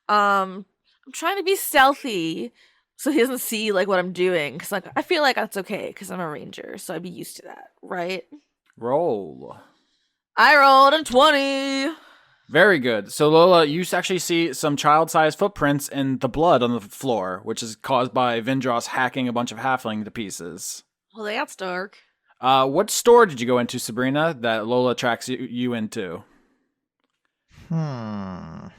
I'm trying to be stealthy so he doesn't see like what I'm doing. Because like, I feel like that's okay because I'm a ranger, so I'd be used to that, right? Roll. I rolled a 20. Very good. So, Lola, you actually see some child-sized footprints in the blood on the floor, which is caused by Vindrass hacking a bunch of halfling to pieces. Well, that's dark. What store did you go into, Sabrina, that Lola tracks you into? A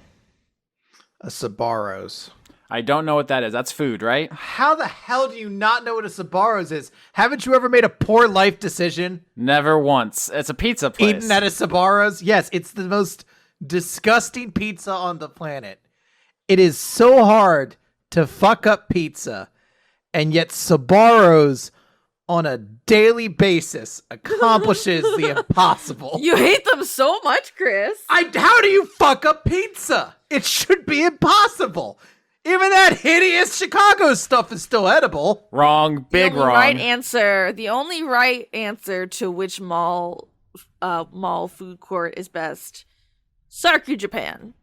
Sabaros. I don't know what that is. That's food, right? How the hell do you not know what a Sabaros is? Haven't you ever made a poor life decision? Never once. It's a pizza place. Eaten at a Sabaros? Yes, it's the most disgusting pizza on the planet. It is so hard to fuck up pizza, and yet Sabaros on a daily basis accomplishes the impossible. You hate them so much, Chris. How do you fuck up pizza? It should be impossible. Even that hideous Chicago stuff is still edible. Wrong. Big wrong. The only right answer to which mall food court is best. Sarku, Japan.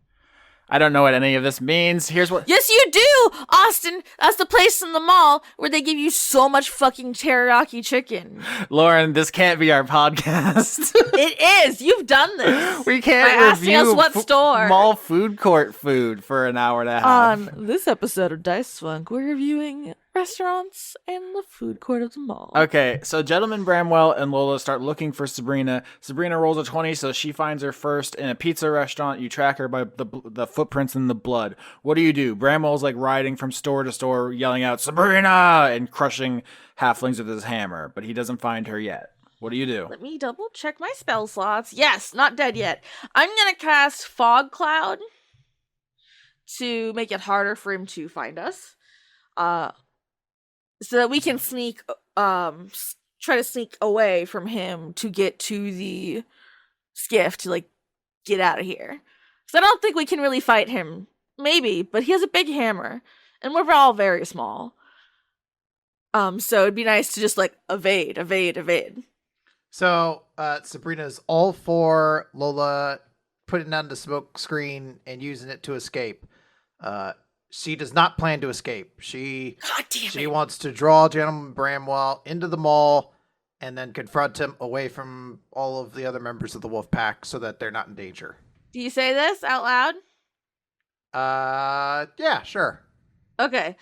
I don't know what any of this means. Here's what... Yes, you do, Austin. That's the place in the mall where they give you so much fucking teriyaki chicken. Lauren, this can't be our podcast. It is. You've done this. We can't by asking review us what store. mall food court food for an hour and a half. On this episode of Dice Funk, we're reviewing restaurants and the food court of the mall. Okay, so Gentleman Bramwell and Lola start looking for Sabrina. Sabrina rolls a 20, so she finds her first in a pizza restaurant. You track her by the footprints in the blood. What do? Bramwell's like riding from store to store, yelling out, Sabrina! And crushing halflings with his hammer, but he doesn't find her yet. What do? Let me double check my spell slots. Yes, not dead yet. I'm going to cast Fog Cloud to make it harder for him to find us. So that we can try to sneak away from him to get to the skiff to, like, get out of here. So I don't think we can really fight him. Maybe, but he has a big hammer, and we're all very small. So it'd be nice to just, like, evade. So, Sabrina's all for Lola putting on the smoke screen and using it to escape. she does not plan to escape. God damn She it. wants to draw Gentleman Bramwell into the mall and then confront him away from all of the other members of the Wolfpack so that they're not in danger. Do you say this out loud? Yeah, sure. Okay.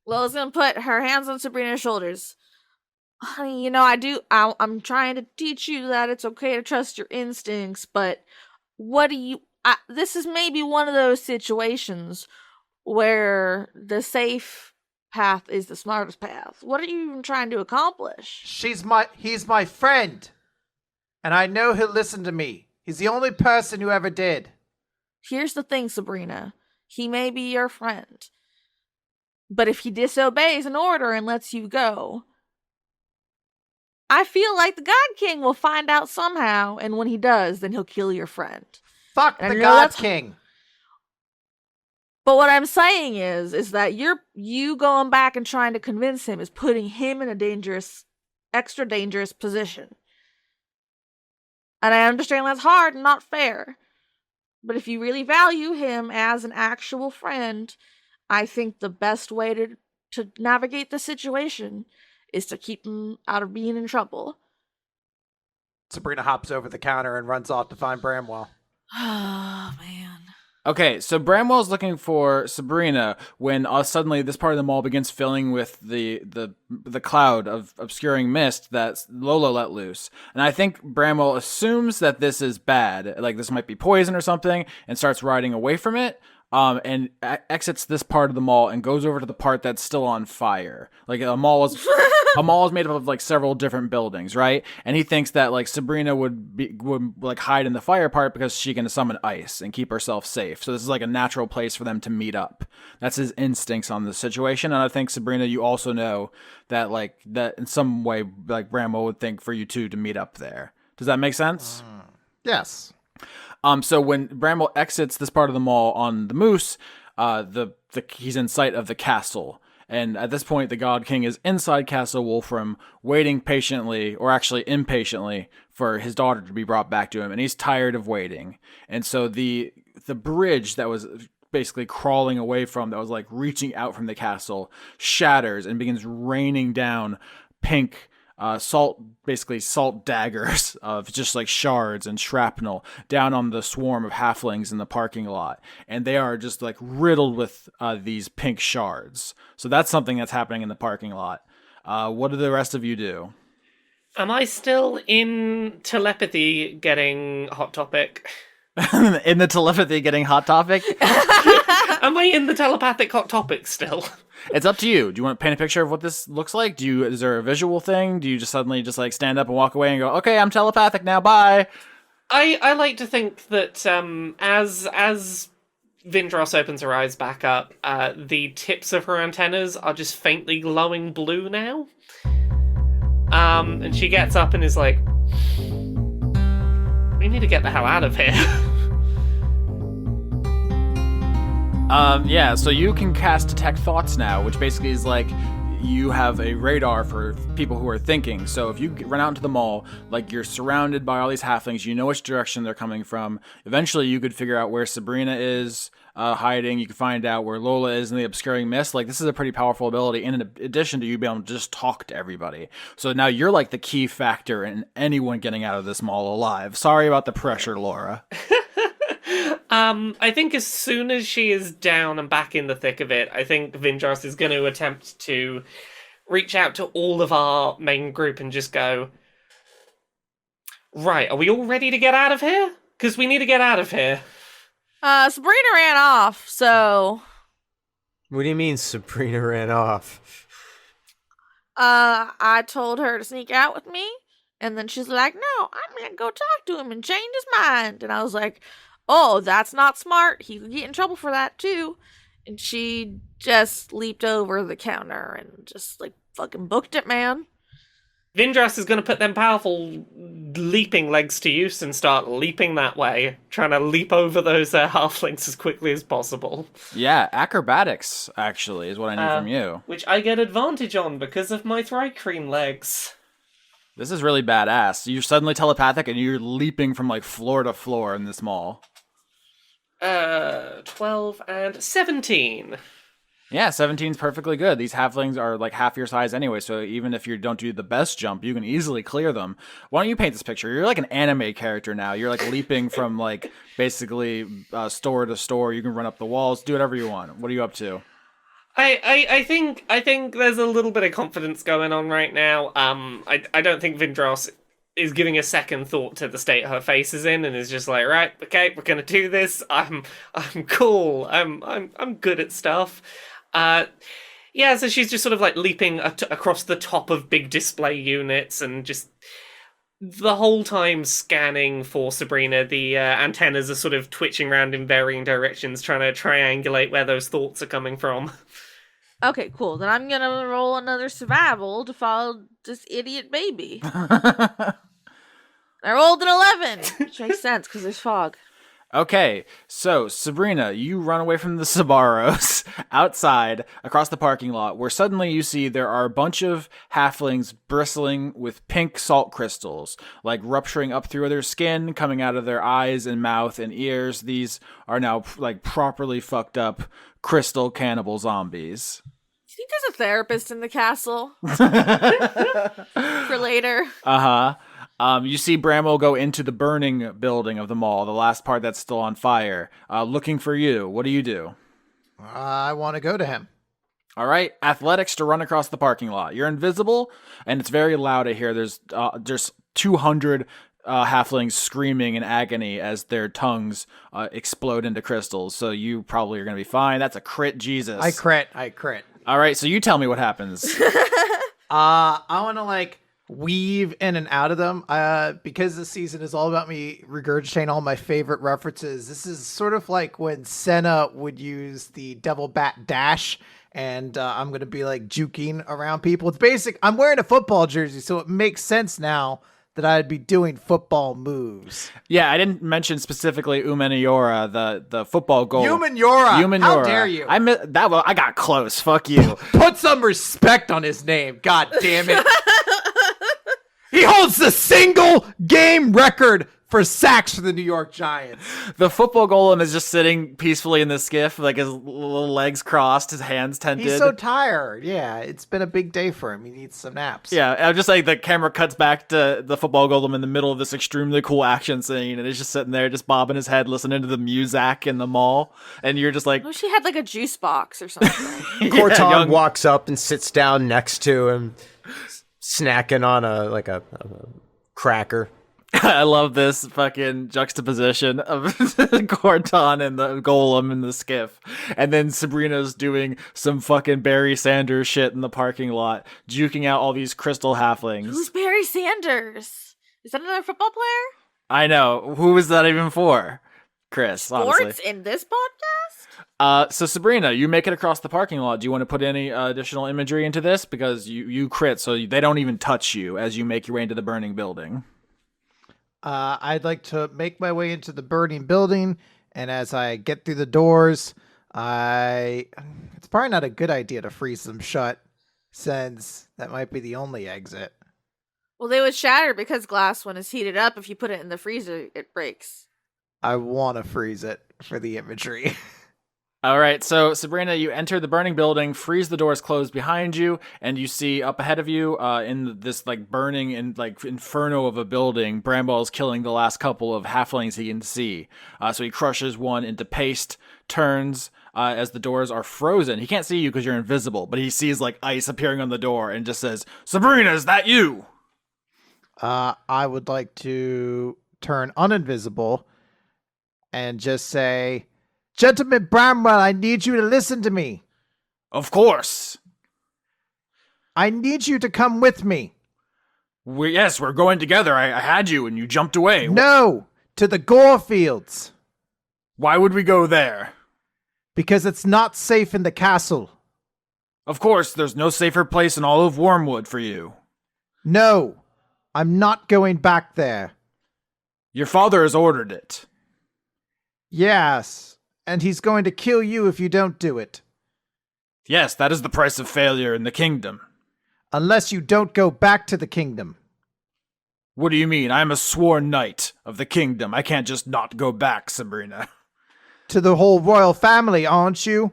Lola's gonna put her hands on Sabrina's shoulders. Honey, I'm trying to teach you that it's okay to trust your instincts, but this is maybe one of those situations where the safe path is the smartest path. What are you even trying to accomplish? He's my friend. And I know he'll listen to me. He's the only person who ever did. Here's the thing, Sabrina. He may be your friend. But if he disobeys an order and lets you go, I feel like the God King will find out somehow, and when he does, then he'll kill your friend. Fuck And the I know God that's- King. But what I'm saying is that you going back and trying to convince him is putting him in a extra dangerous position. And I understand that's hard and not fair. But if you really value him as an actual friend, I think the best way to navigate the situation is to keep him out of being in trouble. Sabrina hops over the counter and runs off to find Bramwell. Oh, man. Okay, so Bramwell's looking for Sabrina when suddenly this part of the mall begins filling with the cloud of obscuring mist that Lola let loose. And I think Bramwell assumes that this is bad, like this might be poison or something, and starts riding away from it. And exits this part of the mall and goes over to the part that's still on fire. Like a mall is made up of like several different buildings, right? And he thinks that like Sabrina would like hide in the fire part because she can summon ice and keep herself safe. So this is like a natural place for them to meet up. That's his instincts on the situation. And I think Sabrina, you also know that like that in some way like Bramwell would think for you two to meet up there. Does that make sense? Yes. So when Bramwell exits this part of the mall on the Moose, he's in sight of the castle. And at this point, the God King is inside Castle Wolfram, waiting patiently, or actually impatiently, for his daughter to be brought back to him. And he's tired of waiting. And so the bridge that was basically crawling away from, that was like reaching out from the castle, shatters and begins raining down pink salt daggers of just like shards and shrapnel down on the swarm of halflings in the parking lot. And they are just like riddled with these pink shards. So that's something that's happening in the parking lot. What do the rest of you do? Am I still in telepathy getting Hot Topic? In the telepathy getting Hot Topic? Am I in the telepathic Hot Topic still? It's up to you. Do you want to paint a picture of what this looks like? Is there a visual thing? Do you just suddenly just like stand up and walk away and go, okay, I'm telepathic now, bye? I like to think that as Vindrass opens her eyes back up, the tips of her antennas are just faintly glowing blue now. And she gets up and is like, we need to get the hell out of here. Yeah, so you can cast Detect Thoughts now, which basically is like you have a radar for people who are thinking. So if you run out into the mall, like you're surrounded by all these halflings, you know which direction they're coming from. Eventually you could figure out where Sabrina is hiding. You can find out where Lola is in the obscuring mist. Like this is a pretty powerful ability in addition to you being able to just talk to everybody. So now you're like the key factor in anyone getting out of this mall alive. Sorry about the pressure, Laura. I think as soon as she is down and back in the thick of it, I think Vindrass is going to attempt to reach out to all of our main group and just go, right, are we all ready to get out of here? Because we need to get out of here. Sabrina ran off, so... What do you mean Sabrina ran off? I told her to sneak out with me, and then she's like, no, I'm gonna go talk to him and change his mind. And I was like, oh, that's not smart. He could get in trouble for that, too. And she just leaped over the counter and just, like, fucking booked it, man. Vindrass is going to put them powerful leaping legs to use and start leaping that way, trying to leap over those halflings as quickly as possible. Yeah, acrobatics, actually, is what I need from you. Which I get advantage on because of my Thri-Kreen legs. This is really badass. You're suddenly telepathic and you're leaping from, like, floor to floor in this mall. 12 and 17. Yeah, 17's perfectly good. These halflings are like half your size anyway, so even if you don't do the best jump, you can easily clear them. Why don't you paint this picture? You're like an anime character now. You're like leaping from like basically store to store. You can run up the walls, do whatever you want. What are you up to? I think there's a little bit of confidence going on right now. I don't think Vindrass is giving a second thought to the state her face is in, and is just like, right, okay, we're gonna do this. I'm cool. I'm good at stuff. Yeah, so she's just sort of like leaping across the top of big display units and just the whole time scanning for Sabrina. The antennas are sort of twitching around in varying directions, trying to triangulate where those thoughts are coming from. Okay, cool. Then I'm gonna roll another survival to follow this idiot baby. I rolled an 11, which makes sense because there's fog. Okay, so Sabrina, you run away from the Sabaros outside across the parking lot, where suddenly you see there are a bunch of halflings bristling with pink salt crystals, like rupturing up through their skin, coming out of their eyes and mouth and ears. These are now like properly fucked up crystal cannibal zombies. Do you think there's a therapist in the castle? For later. Uh-huh. You see Bramwell go into the burning building of the mall, the last part that's still on fire, looking for you. What do you do? I want to go to him. All right, athletics to run across the parking lot. You're invisible, and it's very loud out here. There's 200 halflings screaming in agony as their tongues explode into crystals. So you probably are going to be fine. That's a crit, Jesus. I crit. All right, so you tell me what happens. I want to like weave in and out of them because this season is all about me regurgitating all my favorite references. This is sort of like when Senna would use the devil bat dash, and I'm going to be like juking around people. It's basic. I'm wearing a football jersey, so it makes sense now that I'd be doing football moves. Yeah, I didn't mention specifically Umeniora, the football goal. Umeniora. How dare you? I got close. Fuck you. Put some respect on his name. God damn it. He holds the single game record for sacks for the New York Giants. The football golem is just sitting peacefully in the skiff, like his little legs crossed, his hands tented. He's so tired. Yeah, it's been a big day for him. He needs some naps. Yeah, I'm just like the camera cuts back to the football golem in the middle of this extremely cool action scene, and he's just sitting there, just bobbing his head, listening to the music in the mall, and you're just like, Oh, she had like a juice box or something. Khorton walks up and sits down next to him, snacking on a cracker. I love this fucking juxtaposition of Khorton and the golem in the skiff. And then Sabrina's doing some fucking Barry Sanders shit in the parking lot, juking out all these crystal halflings. Who's Barry Sanders? Is that another football player? I know. Who was that even for? Chris, honestly. Sports in this podcast? So Sabrina, you make it across the parking lot. Do you want to put any additional imagery into this? Because you crit, so they don't even touch you as you make your way into the burning building. I'd like to make my way into the burning building, and as I get through the doors, it's probably not a good idea to freeze them shut, since that might be the only exit. Well, they would shatter because glass, when it's heated up, if you put it in the freezer, it breaks. I want to freeze it for the imagery. All right, so Sabrina, you enter the burning building, freeze the doors closed behind you, and you see up ahead of you, in this like burning and like inferno of a building, Bramwell is killing the last couple of halflings he can see. So he crushes one into paste, turns as the doors are frozen. He can't see you because you're invisible, but he sees like ice appearing on the door and just says, "Sabrina, is that you?" I would like to turn uninvisible and just say, "Gentleman Bramwell, I need you to listen to me. Of course. I need you to come with me." Yes, we're going together. I had you and you jumped away. No, to the gore fields. Why would we go there? Because it's not safe in the castle. Of course, there's no safer place in all of Wormwood for you. No, I'm not going back there. Your father has ordered it. Yes, and he's going to kill you if you don't do it. Yes, that is the price of failure in the kingdom. Unless you don't go back to the kingdom. What do you mean? I'm a sworn knight of the kingdom. I can't just not go back, Sabrina. To the whole royal family, aren't you?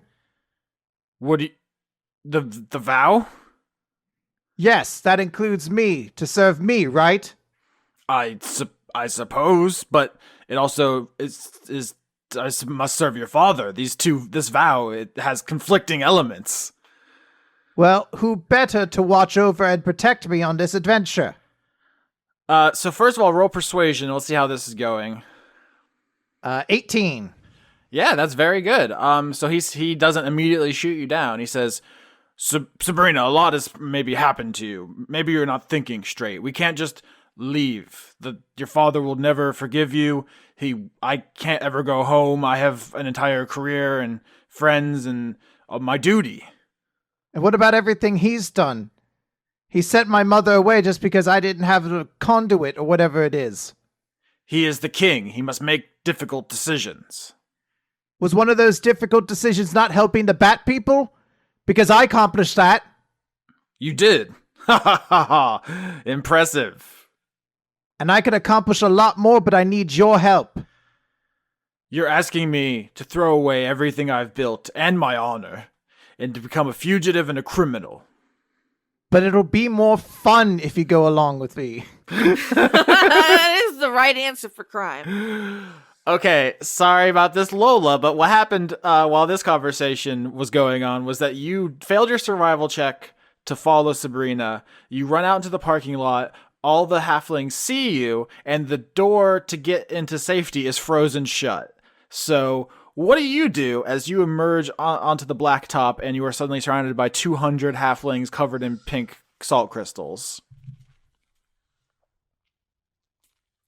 What do you, the vow? Yes, that includes me, to serve me, right? I suppose, but it also must serve your father. This vow, it has conflicting elements. Well, who better to watch over and protect me on this adventure? So first of all, roll persuasion. Let's see how this is going. 18. Yeah, that's very good. So he doesn't immediately shoot you down. He says, Sabrina, a lot has maybe happened to you. Maybe you're not thinking straight. We can't just leave. Your father will never forgive you. I can't ever go home. I have an entire career and friends and my duty. And what about everything he's done? He sent my mother away just because I didn't have a conduit or whatever it is. He is the king. He must make difficult decisions. Was one of those difficult decisions not helping the bat people? Because I accomplished that. You did. Ha ha ha ha. Impressive. And I can accomplish a lot more, but I need your help. You're asking me to throw away everything I've built and my honor and to become a fugitive and a criminal. But it'll be more fun if you go along with me. That is the right answer for crime. Okay, sorry about this, Lola, but what happened while this conversation was going on was that you failed your survival check to follow Sabrina. You run out into the parking lot, all the halflings see you, and the door to get into safety is frozen shut. So what do as you emerge onto the blacktop and you are suddenly surrounded by 200 halflings covered in pink salt crystals?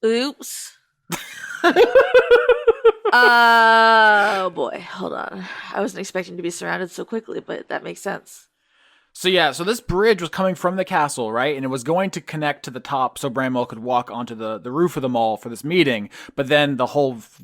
Oops. Oh boy, hold on. I wasn't expecting to be surrounded so quickly, but that makes sense. So this bridge was coming from the castle, right? And it was going to connect to the top so Bramwell could walk onto the roof of the mall for this meeting. But then the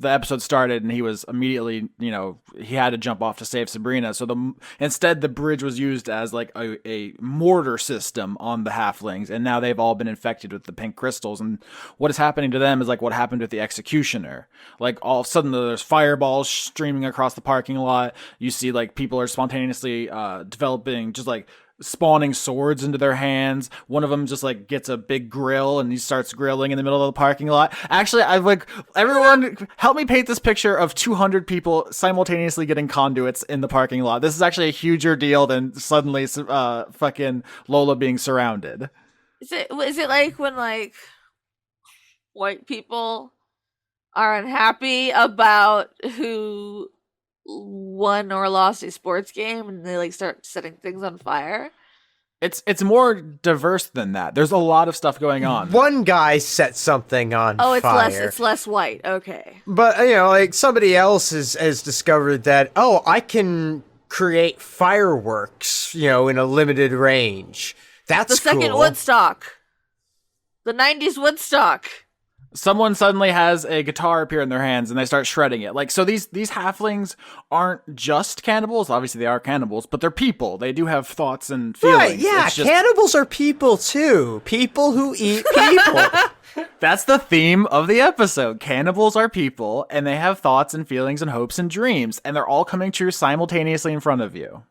episode started and he was immediately, he had to jump off to save Sabrina. So instead the bridge was used as like a mortar system on the halflings. And now they've all been infected with the pink crystals. And what is happening to them is like what happened with the executioner. Like all of a sudden there's fireballs streaming across the parking lot. You see like people are spontaneously developing just like spawning swords into their hands. One of them just like gets a big grill and he starts grilling in the middle of the parking lot. Actually, I've like, everyone help me paint this picture of 200 people simultaneously getting conduits in the parking lot. This is actually a huger deal than suddenly fucking Lola being surrounded. Is it like when like white people are unhappy about who won or lost a sports game and they like start setting things on fire? It's more diverse than that. There's a lot of stuff going on. One guy set something on fire. It's less white. Okay. But like somebody else has discovered that I can create fireworks, in a limited range. That's the second cool. Woodstock. The 90s Woodstock. Someone suddenly has a guitar appear in their hands and they start shredding it. Like, so these halflings aren't just cannibals. Obviously they are cannibals, but they're people. They do have thoughts and feelings. Right, yeah, cannibals are people too. People who eat people. That's the theme of the episode. Cannibals are people and they have thoughts and feelings and hopes and dreams, and they're all coming true simultaneously in front of you.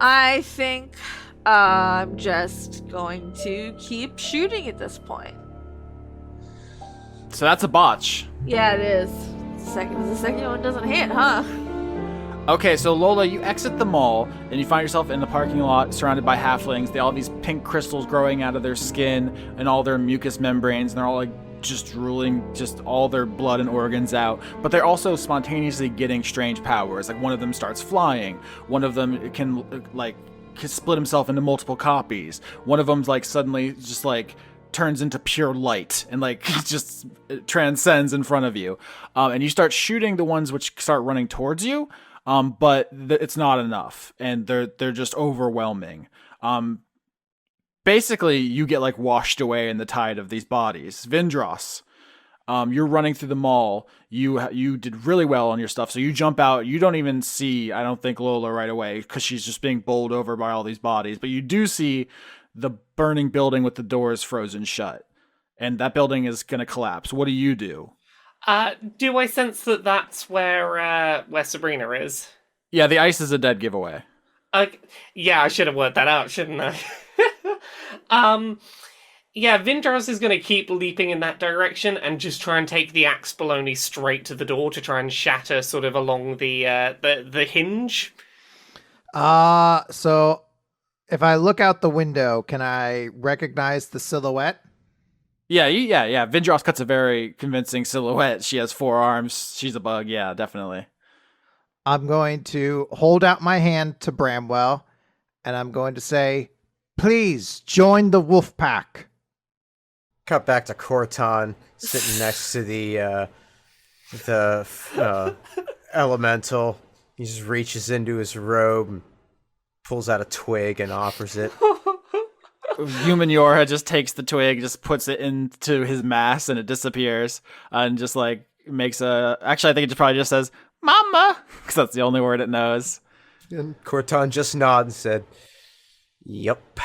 I think I'm just going to keep shooting at this point. So that's a botch. Yeah, it is. The second one doesn't hit, huh? Okay, so Lola, you exit the mall and you find yourself in the parking lot surrounded by halflings. They all have these pink crystals growing out of their skin and all their mucous membranes, and they're all like just drooling just all their blood and organs out. But they're also spontaneously getting strange powers. Like one of them starts flying. One of them can split himself into multiple copies. One of them's like suddenly just like turns into pure light and like just transcends in front of you. And you start shooting the ones which start running towards you. But it's not enough, and they're just overwhelming. Basically, you get like washed away in the tide of these bodies. Vindrass, you're running through the mall. You did really well on your stuff, so you jump out. You don't even see, I don't think, Lola right away because she's just being bowled over by all these bodies. But you do see the burning building with the doors frozen shut, and that building is gonna collapse. What do you do? Do I sense that that's where Sabrina is? Yeah, the ice is a dead giveaway. Yeah, I should have worked that out, shouldn't I? Yeah, Vindrass is going to keep leaping in that direction and just try and take the axe baloney straight to the door to try and shatter sort of along the hinge. So if I look out the window, can I recognize the silhouette? Yeah. Vindrass cuts a very convincing silhouette. She has 4 arms. She's a bug. Yeah, definitely. I'm going to hold out my hand to Bramwell, and I'm going to say, please join the Wolfpack. Cut back to Khorton sitting next to the elemental. He just reaches into his robe and pulls out a twig and offers it. Human Yorha just takes the twig, just puts it into his mass, and it disappears. And just like makes a. Actually, I think it just probably just says "Mama" because that's the only word it knows. And Khorton just nods and said, "Yep."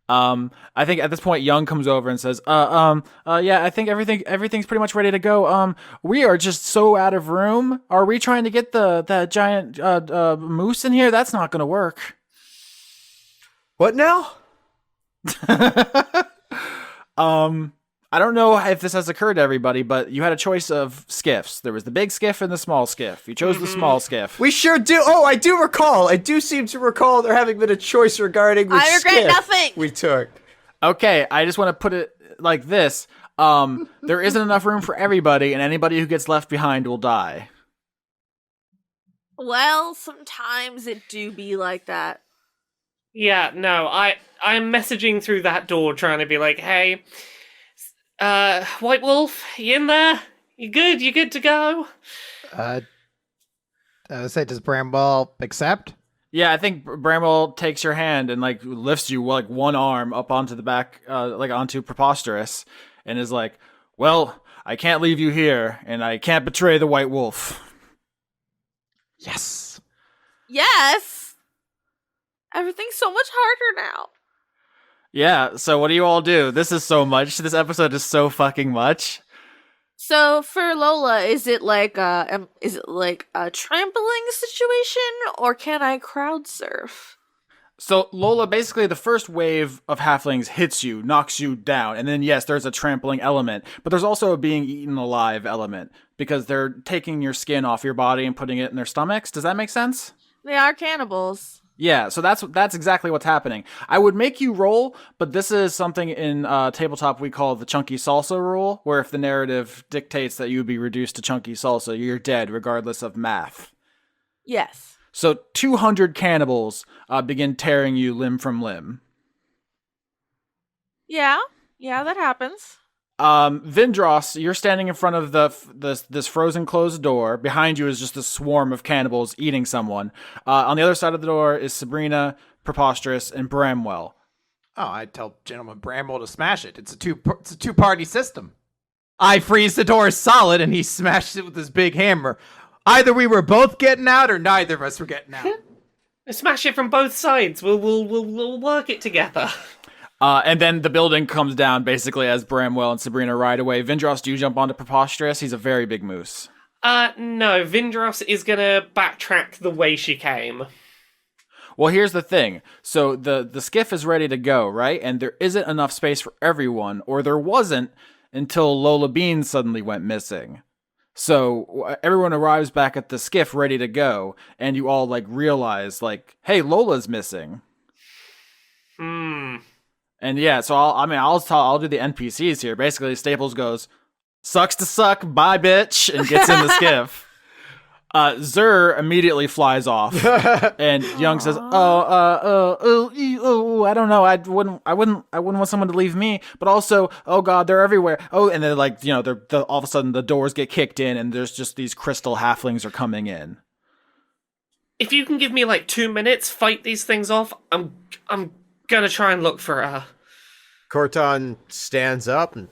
I think at this point, Young comes over and says, yeah, I think everything's pretty much ready to go. We are just so out of room. Are we trying to get that giant, moose in here? That's not gonna work." What now? I don't know if this has occurred to everybody, but you had a choice of skiffs. There was the big skiff and the small skiff. You chose the small skiff. We sure do. Oh, I do recall. I do seem to recall there having been a choice regarding which I regret skiff nothing. we took. Okay, I just want to put it like this. There isn't enough room for everybody, and anybody who gets left behind will die. Well, sometimes it do be like that. Yeah, no, I'm messaging through that door trying to be like, hey, White Wolf, you in there? You good? You good to go? I say, does Bramwell accept? Yeah, I think Bramwell takes your hand and like lifts you like one arm up onto the back, like onto Preposterous, and is like, "Well, I can't leave you here, and I can't betray the White Wolf." Yes. Yes! Everything's so much harder now. Yeah. So what do you all do? This is so much. This episode is so fucking much. So for Lola, is it like a trampling situation, or can I crowd surf? So Lola, basically the first wave of halflings hits you, knocks you down, and then yes, there's a trampling element, but there's also a being eaten alive element because they're taking your skin off your body and putting it in their stomachs. Does that make sense? They are cannibals. Yeah, so that's exactly what's happening. I would make you roll, but this is something in tabletop we call the chunky salsa rule, where if the narrative dictates that you would be reduced to chunky salsa, you're dead regardless of math. Yes. So 200 cannibals begin tearing you limb from limb. Yeah, that happens. Vindrass, you're standing in front of this frozen closed door. Behind you is just a swarm of cannibals eating someone. On the other side of the door is Sabrina, Preposterous, and Bramwell. Oh, I tell Gentleman Bramwell to smash it. It's a two-party system. I freeze the door solid, and he smashes it with his big hammer. Either we were both getting out, or neither of us were getting out. Smash it from both sides. We'll work it together. And then the building comes down basically as Bramwell and Sabrina ride away. Vindrass, do you jump onto Preposterous? He's a very big moose. No, Vindrass is gonna backtrack the way she came. Well, here's the thing. So the skiff is ready to go, right? And there isn't enough space for everyone, or there wasn't until Lola Beans suddenly went missing. So everyone arrives back at the skiff ready to go, and you all like realize like, hey, Lola's missing. And yeah, so I'll do the NPCs here. Basically, Staples goes, "Sucks to suck, bye bitch," and gets in the skiff. Zur immediately flies off, and Young says, "Oh, I don't know. I wouldn't want someone to leave me. But also, oh god, they're everywhere. Oh, and then like they're all of a sudden the doors get kicked in, and there's just these crystal halflings are coming in. If you can give me like 2 minutes, fight these things off. I'm gonna try and look for her." Khorton stands up and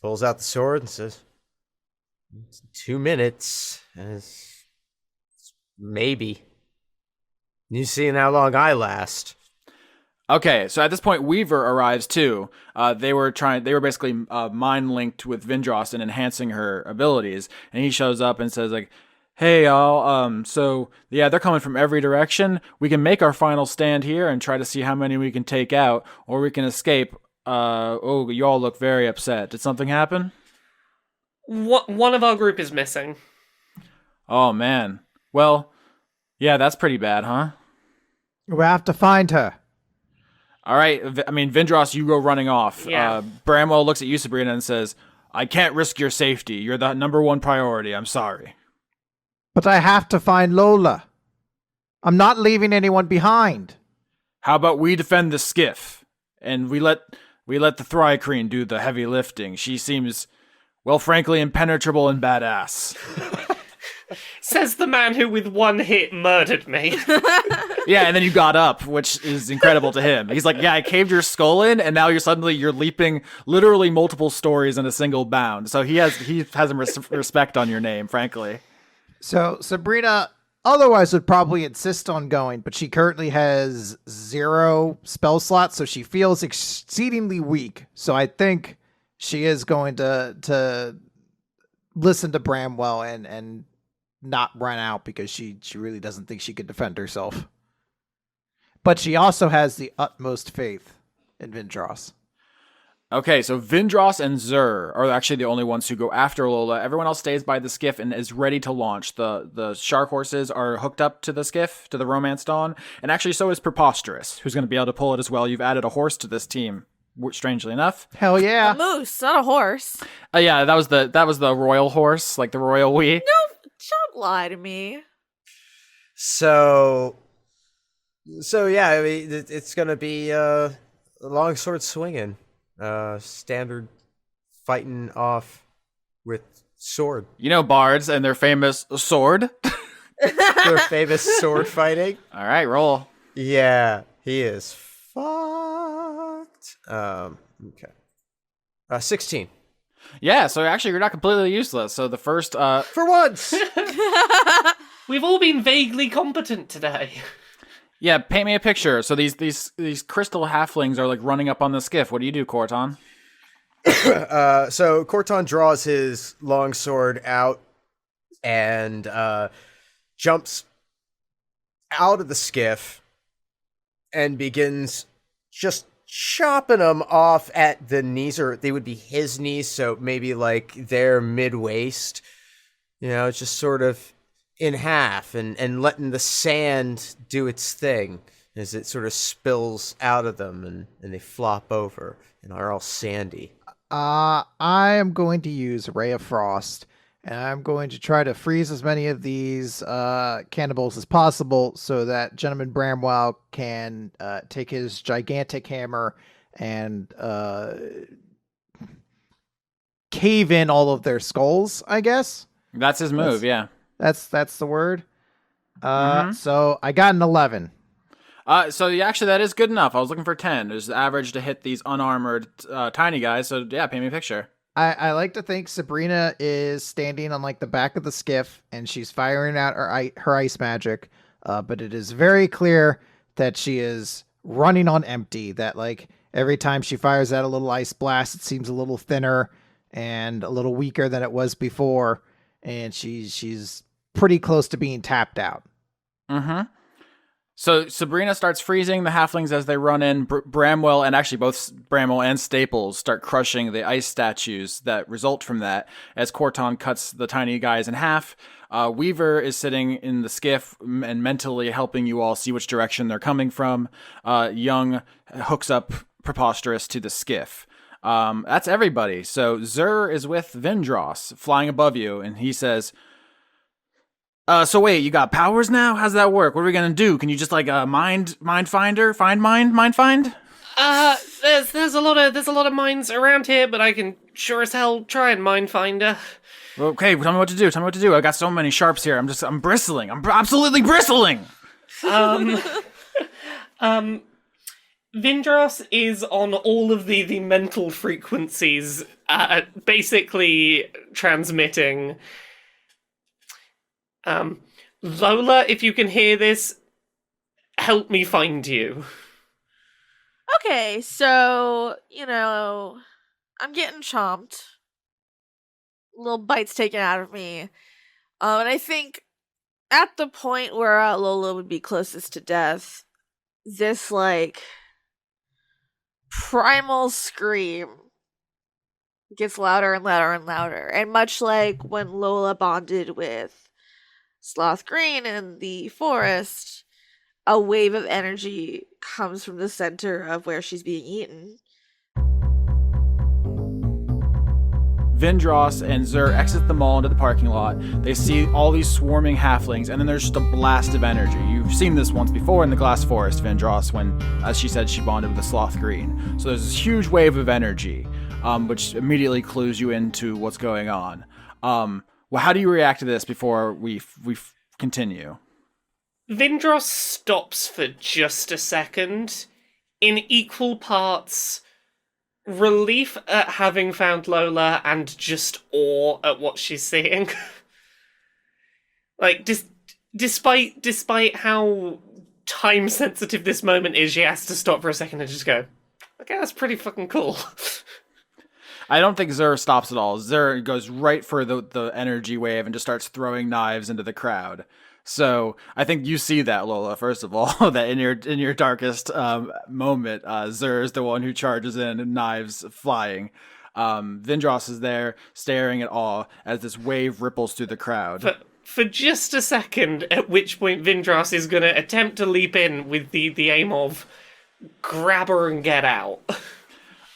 pulls out the sword and says, 2 minutes. Maybe. You've seen how long I last. Okay, so at this point, Weaver arrives too. They were basically mind linked with Vindrass and enhancing her abilities. And he shows up and says like, "Hey y'all, so yeah, they're coming from every direction. We can make our final stand here and try to see how many we can take out, or we can escape. Oh, you all look very upset. Did something happen?" One of our group is missing. Oh man. Well, yeah, that's pretty bad, huh? We have to find her. All right, Vindrass, you go running off. Yeah. Bramwell looks at you, Sabrina, and says, "I can't risk your safety. You're the number one priority. I'm sorry." But I have to find Lola. I'm not leaving anyone behind. How about we defend the skiff, and we let the Thrycreen do the heavy lifting? She seems, well, frankly, impenetrable and badass. Says the man who with one hit murdered me. Yeah, and then you got up, which is incredible to him. He's like, "Yeah, I caved your skull in, and now you're leaping literally multiple stories in a single bound." So he has some respect on your name, frankly. So Sabrina otherwise would probably insist on going, but she currently has 0 spell slots, so she feels exceedingly weak. So I think she is going to listen to Bramwell and not run out because she really doesn't think she could defend herself. But she also has the utmost faith in Vindrass. Okay, so Vindrass and Zur are actually the only ones who go after Lola. Everyone else stays by the skiff and is ready to launch. The shark horses are hooked up to the skiff, to the Romance Dawn, and actually so is Preposterous, who's going to be able to pull it as well. You've added a horse to this team, strangely enough. Hell yeah. A moose, not a horse. Yeah, that was the royal horse, like the royal we. No, don't lie to me. So yeah, I mean, it's gonna be a long sword swinging, standard fighting off with sword. You know bards and their famous sword. Their famous sword fighting. All right, roll. Yeah, he is fucked. Okay. 16. Yeah, so actually you're not completely useless. So the first For once. We've all been vaguely competent today. Yeah, paint me a picture. So these crystal halflings are like running up on the skiff. What do you do, Khorton? So Khorton draws his longsword out and jumps out of the skiff and begins just chopping them off at the knees, or they would be his knees, so maybe like their mid-waist, just sort of in half, and letting the sand do its thing as it sort of spills out of them and they flop over and are all sandy. I am going to use Ray of Frost, and I'm going to try to freeze as many of these cannibals as possible so that Gentleman Bramwell can take his gigantic hammer and cave in all of their skulls, I guess. That's his move, yeah. That's the word. So I got an 11. So actually that is good enough. I was looking for 10. There's the average to hit these unarmored tiny guys. So yeah, paint me a picture. I like to think Sabrina is standing on like the back of the skiff and she's firing out her ice magic. But it is very clear that she is running on empty. That like every time she fires out a little ice blast, it seems a little thinner and a little weaker than it was before. And she's pretty close to being tapped out. Mm-hmm. So Sabrina starts freezing the halflings as they run in. Bramwell, and actually both Bramwell and Staples, start crushing the ice statues that result from that as Khorton cuts the tiny guys in half. Weaver is sitting in the skiff and mentally helping you all see which direction they're coming from. Young hooks up Preposterous to the skiff. That's everybody. So Zur is with Vindrass flying above you, and he says, so wait, you got powers now? How's that work? What are we gonna do? Can you just like mind finder, mind find? There's a lot of minds around here, but I can sure as hell try and mind finder. Okay, tell me what to do. I got so many sharps here. I'm bristling. I'm absolutely bristling. Vindrass is on all of the mental frequencies, basically transmitting. Lola, if you can hear this, help me find you. Okay, so, I'm getting chomped. Little bites taken out of me. And I think at the point where Lola would be closest to death, this, primal scream gets louder and louder and louder. And much like when Lola bonded with Sloth Green in the forest, a wave of energy comes from the center of where she's being eaten. Vindrass and Zur exit the mall into the parking lot. They see all these swarming halflings, and then there's just a blast of energy. You've seen this once before in the Glass Forest, Vindrass, when, as she said, she bonded with the Sloth Green. So there's this huge wave of energy, which immediately clues you into what's going on. Well, how do you react to this before we continue? Vindrass stops for just a second, in equal parts relief at having found Lola and just awe at what she's seeing. Despite how time sensitive this moment is, she has to stop for a second and just go, okay, that's pretty fucking cool. I don't think Zur stops at all. Zur goes right for the energy wave and just starts throwing knives into the crowd. So I think you see that, Lola, first of all, that in your darkest moment, Zur is the one who charges in and knives flying. Vindrass is there staring in awe as this wave ripples through the crowd. For just a second, at which point Vindrass is going to attempt to leap in with the aim of grab her and get out.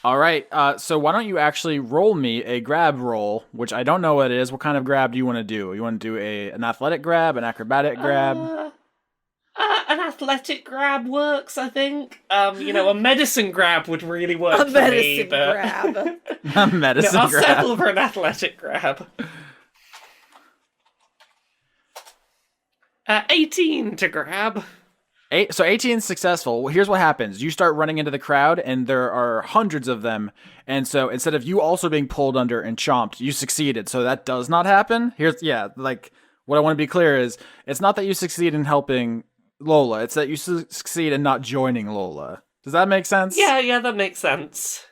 All right, so why don't you actually roll me a grab roll, which I don't know what it is. What kind of grab do you want to do? You want to do an athletic grab, an acrobatic grab? An athletic grab works, I think. A medicine grab would really work for me. Grab. A medicine I'll grab. settle for an athletic grab. 18 to grab. So 18 is successful. Here's what happens. You start running into the crowd, and there are hundreds of them. And so instead of you also being pulled under and chomped, you succeeded. So that does not happen. What I want to be clear is, it's not that you succeed in helping Lola. It's that you succeed in not joining Lola. Does that make sense? Yeah, that makes sense.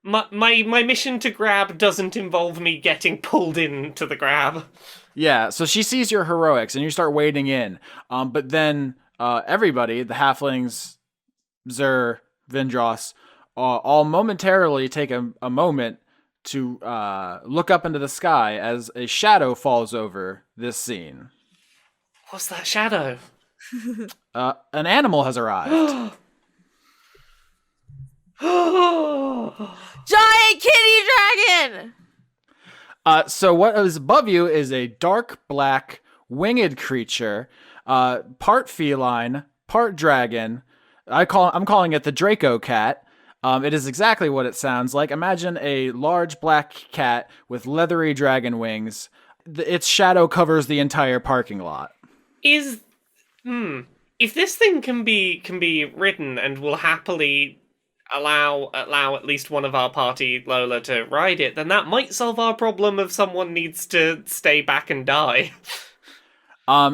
My mission to grab doesn't involve me getting pulled into the grab. Yeah, so she sees your heroics, and you start wading in. But then... everybody, the halflings, Zur, Vindrass, all momentarily take a moment to look up into the sky as a shadow falls over this scene. What's that shadow? An animal has arrived. Giant kitty dragon! So what is above you is a dark black winged creature, part feline, part dragon. I'm calling it the Draco Cat. It is exactly what it sounds like. Imagine a large black cat with leathery dragon wings. Its shadow covers the entire parking lot. If this thing can be ridden and will happily allow at least one of our party, Lola, to ride it, then that might solve our problem if someone needs to stay back and die.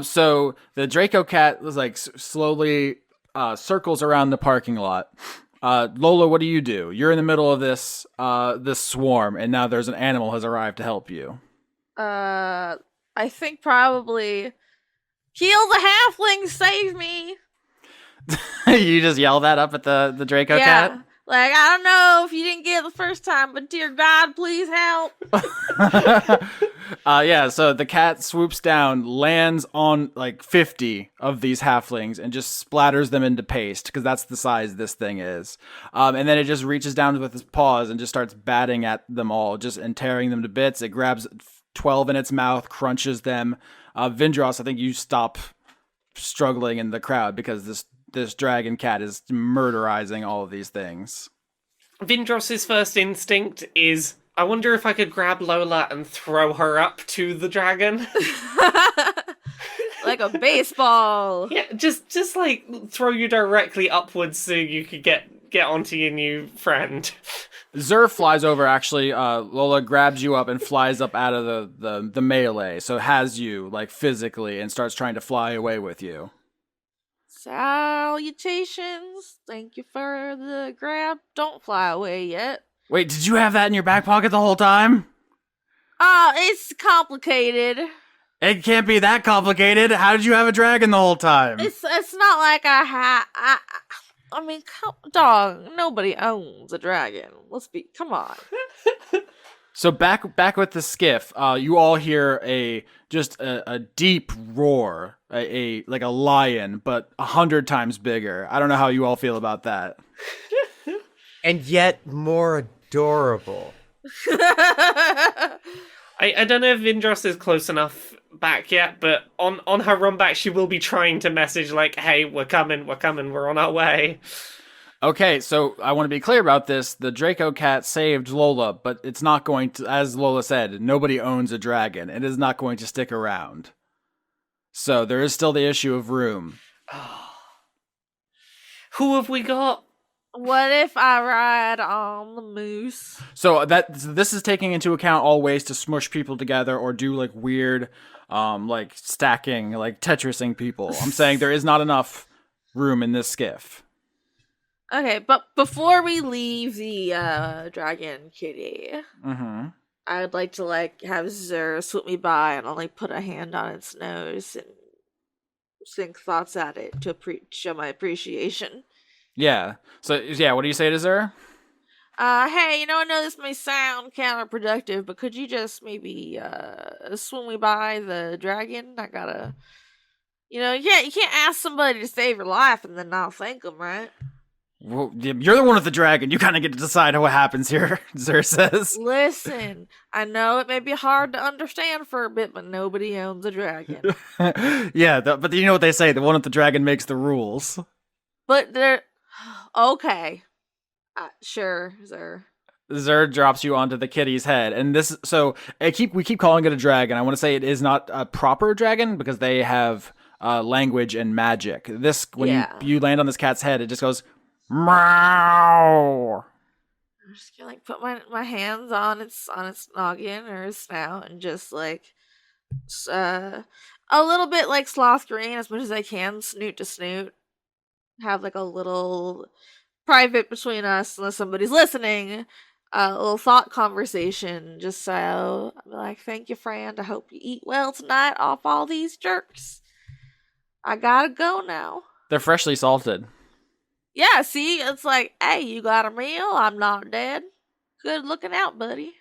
So the Draco Cat was slowly circles around the parking lot. Lola, what do? You're in the middle of this swarm, and now there's an animal has arrived to help you. I think probably heal the halfling, save me. You just yell that up at the Draco Cat? I don't know if you didn't get it the first time, but dear God, please help. So the cat swoops down, lands on 50 of these halflings, and just splatters them into paste, because that's the size this thing is. And then it just reaches down with its paws and just starts batting at them all, and tearing them to bits. It grabs 12 in its mouth, crunches them. Vindrass, I think you stop struggling in the crowd, because this dragon cat is murderizing all of these things. Vindrass's first instinct is, I wonder if I could grab Lola and throw her up to the dragon. Like a baseball. Yeah, just throw you directly upwards so you could get onto your new friend. Zur flies over, actually. Lola grabs you up and flies up out of the melee, so has you physically, and starts trying to fly away with you. Salutations. Thank you for the grab. Don't fly away yet. Wait, did you have that in your back pocket the whole time? It's complicated. It can't be that complicated. How did you have a dragon the whole time? It's not like I mean, dog, nobody owns a dragon. Come on. So back with the skiff, you all hear a deep roar, like a lion, but 100 times bigger. I don't know how you all feel about that. And yet more adorable. I don't know if Vindrass is close enough back yet, but on her run back, she will be trying to message like, "Hey, we're coming, we're on our way." Okay, so I want to be clear about this. The Draco Cat saved Lola, but it's not going to, as Lola said, nobody owns a dragon. It is not going to stick around. So there is still the issue of room. Who have we got? What if I ride on the moose? So this is taking into account all ways to smush people together or do like weird, like stacking, like Tetrising people. I'm saying there is not enough room in this skiff. Okay, but before we leave the dragon kitty, I would like to have Zer swoop me by and I'll put a hand on its nose and sink thoughts at it to show my appreciation. Yeah. So yeah, what do you say to Zer? Hey, I know this may sound counterproductive, but could you just maybe swing me by the dragon? I gotta, you can't ask somebody to save your life and then not thank them, right? Well, you're the one with the dragon. You kind of get to decide what happens here, Zer says. Listen, I know it may be hard to understand for a bit, but nobody owns a dragon. Yeah, but you know what they say, the one with the dragon makes the rules. But they're... Okay. Sure, Zer. Zer drops you onto the kitty's head, and we keep calling it a dragon. I want to say it is not a proper dragon because they have language and magic. When you land on this cat's head, it just goes meow. I'm just gonna put my hands on its noggin or its snout and just a little bit like sloth green as much as I can, snoot to snoot. Have a little private between us unless somebody's listening. A little thought conversation, just so I'm like, thank you, friend. I hope you eat well tonight off all these jerks. I gotta go now. They're freshly salted. Yeah, see, it's like, hey, you got a meal? I'm not dead. Good looking out, buddy.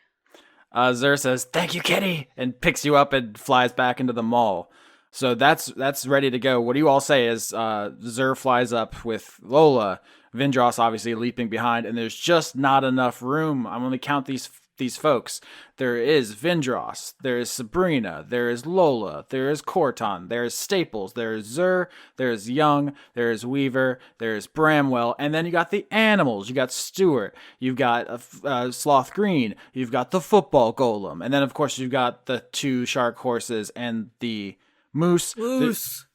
Zer says, thank you, kitty, and picks you up and flies back into the mall. So that's ready to go. What do you all say as Zer flies up with Lola, Vindrass obviously leaping behind, and there's just not enough room. I'm going to count these folks. There is Vindrass, there is Sabrina, there is Lola, there is Khorton, there is Staples, there is Zer, there is Young, there is Weaver, there is Bramwell, and then you got the animals. You got Stuart, you've got Sloth Green, you've got the football golem, and then of course you've got the 2 shark horses and the moose.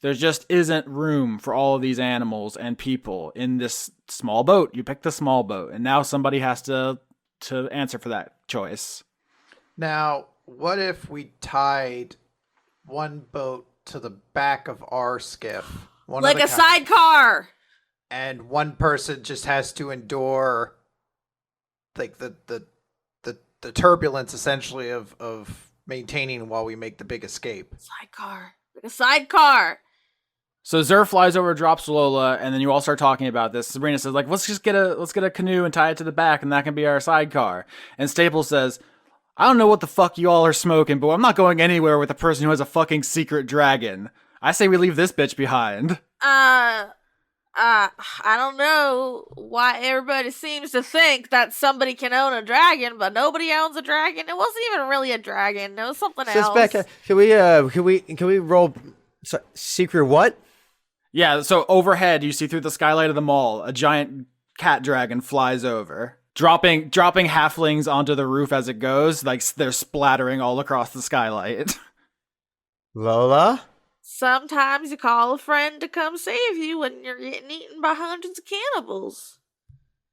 There just isn't room for all of these animals and people in this small boat. You picked the small boat, and now somebody has to answer for that choice. Now, what if we tied one boat to the back of our skiff? Like a sidecar! And one person just has to endure the turbulence essentially of maintaining while we make the big escape. Sidecar. Like a sidecar! So Zer flies over, drops Lola, and then you all start talking about this. Sabrina says, let's get a canoe and tie it to the back, and that can be our sidecar. And Staples says, I don't know what the fuck you all are smoking, but I'm not going anywhere with a person who has a fucking secret dragon. I say we leave this bitch behind. I don't know why everybody seems to think that somebody can own a dragon, but nobody owns a dragon. It wasn't even really a dragon. It was something else. Becca, can we roll secret what? Yeah, so overhead, you see through the skylight of the mall, a giant cat dragon flies over, dropping halflings onto the roof as it goes, like they're splattering all across the skylight. Lola? Sometimes you call a friend to come save you when you're getting eaten by hundreds of cannibals.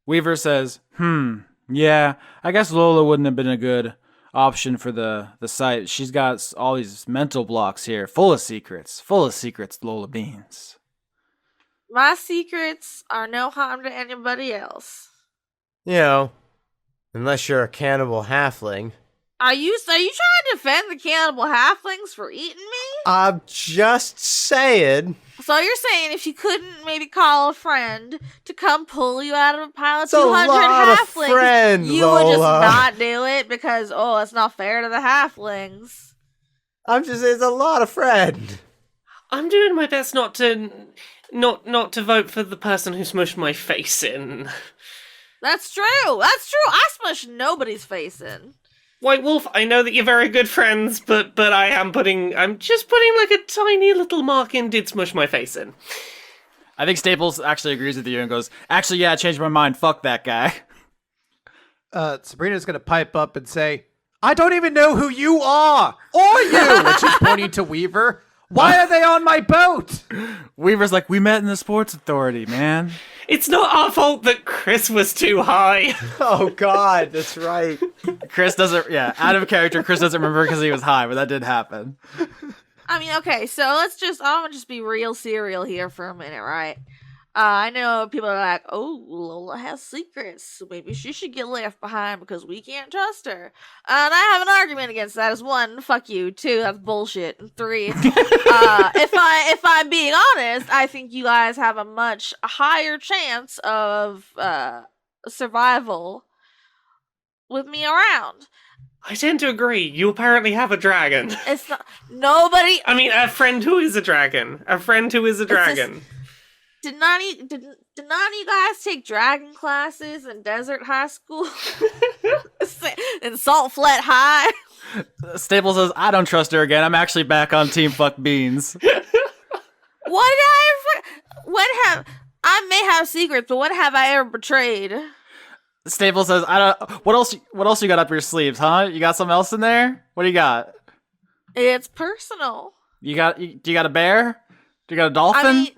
Weaver says, yeah, I guess Lola wouldn't have been a good option for the site. She's got all these mental blocks here, full of secrets, Lola Beans. My secrets are no harm to anybody else. You know, unless you're a cannibal halfling. Are you trying to defend the cannibal halflings for eating me? I'm just saying. So you're saying if you couldn't maybe call a friend to come pull you out of a pile of It's a 200 lot of halflings, friend, you would just Lola. not do it because, it's not fair to the halflings. I'm just saying it's a lot of friend. I'm doing my best not to vote for the person who smushed my face in. That's true. I smushed nobody's face in. White Wolf, I know that you're very good friends, but I'm just putting like a tiny little mark in did smush my face in. I think Staples actually agrees with you and goes, actually, yeah, I changed my mind. Fuck that guy. Sabrina's gonna pipe up and say, I don't even know who you are, or you, which is pointing to Weaver. Why are they on my boat? Weaver's like, we met in the sports authority, man. It's not our fault that Chris was too high. Oh God, that's right. Chris doesn't, out of character, Chris doesn't remember because he was high, but that did happen. I mean, okay, so I'm gonna just be real serial here for a minute, right? I know people are like, oh, Lola has secrets, so maybe she should get left behind because we can't trust her. And I have an argument against that. As one, fuck you. Two, that's bullshit. And three, if I'm being honest, I think you guys have a much higher chance of survival with me around. I tend to agree. You apparently have a dragon. It's not nobody. I mean, a friend who is a dragon. A friend who is a dragon. Did none of you guys take dragon classes in Desert High School? In Salt Flat High? Staples says, I don't trust her again. I'm actually back on Team Fuck Beans. I may have secrets, but what have I ever betrayed? Staples says, what else you got up your sleeves, huh? You got something else in there? What do you got? It's personal. Do you got a bear? Do you got a dolphin? I mean,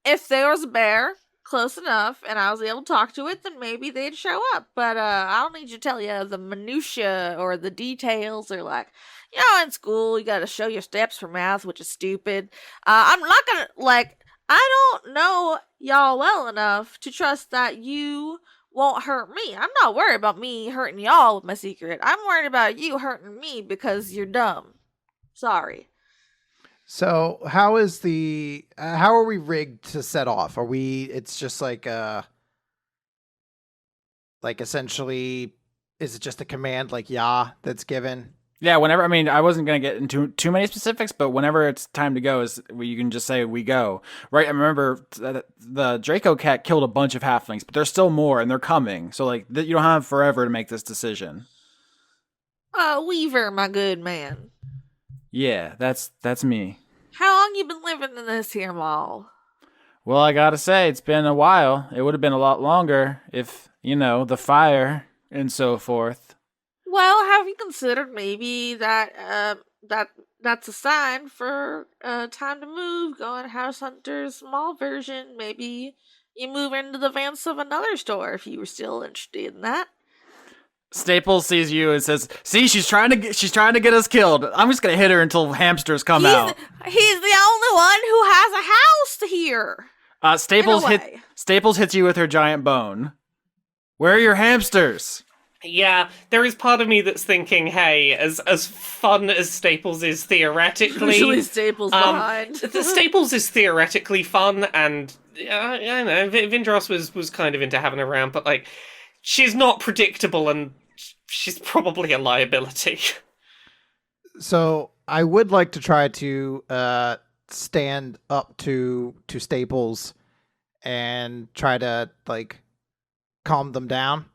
if there was a bear close enough and I was able to talk to it, then maybe they'd show up. But I don't need to tell you the minutia or the details or in school you got to show your steps for math, which is stupid. I'm not gonna I don't know y'all well enough to trust that you won't hurt me. I'm not worried about me hurting y'all with my secret. I'm worried about you hurting me because you're dumb. Sorry. So how are we rigged to set off? It's just essentially, is it just a command that's given? Yeah, I wasn't going to get into too many specifics, but whenever it's time to go, you can just say, we go. Right, I remember the Draco Cat killed a bunch of halflings, but there's still more, and they're coming. So, you don't have forever to make this decision. Weaver, my good man. Yeah, that's me. How long you been living in this here mall? Well, I gotta say, it's been a while. It would have been a lot longer if, the fire and so forth. Well, have you considered maybe that that's a sign for time to move, going House Hunter's mall version? Maybe you move into the vents of another store if you were still interested in that. Staples sees you and says, "See, she's trying to get us killed. I'm just gonna hit her until hamsters come out." He's the only one who has a house here. Staples hits you with her giant bone. Where are your hamsters? Yeah, there is part of me that's thinking, hey, as fun as Staples is theoretically... Usually Staples behind. The Staples is theoretically fun, and I know, Vindrass was kind of into having her around, but, she's not predictable, and she's probably a liability. So, I would like to try to stand up to Staples and try to, calm them down.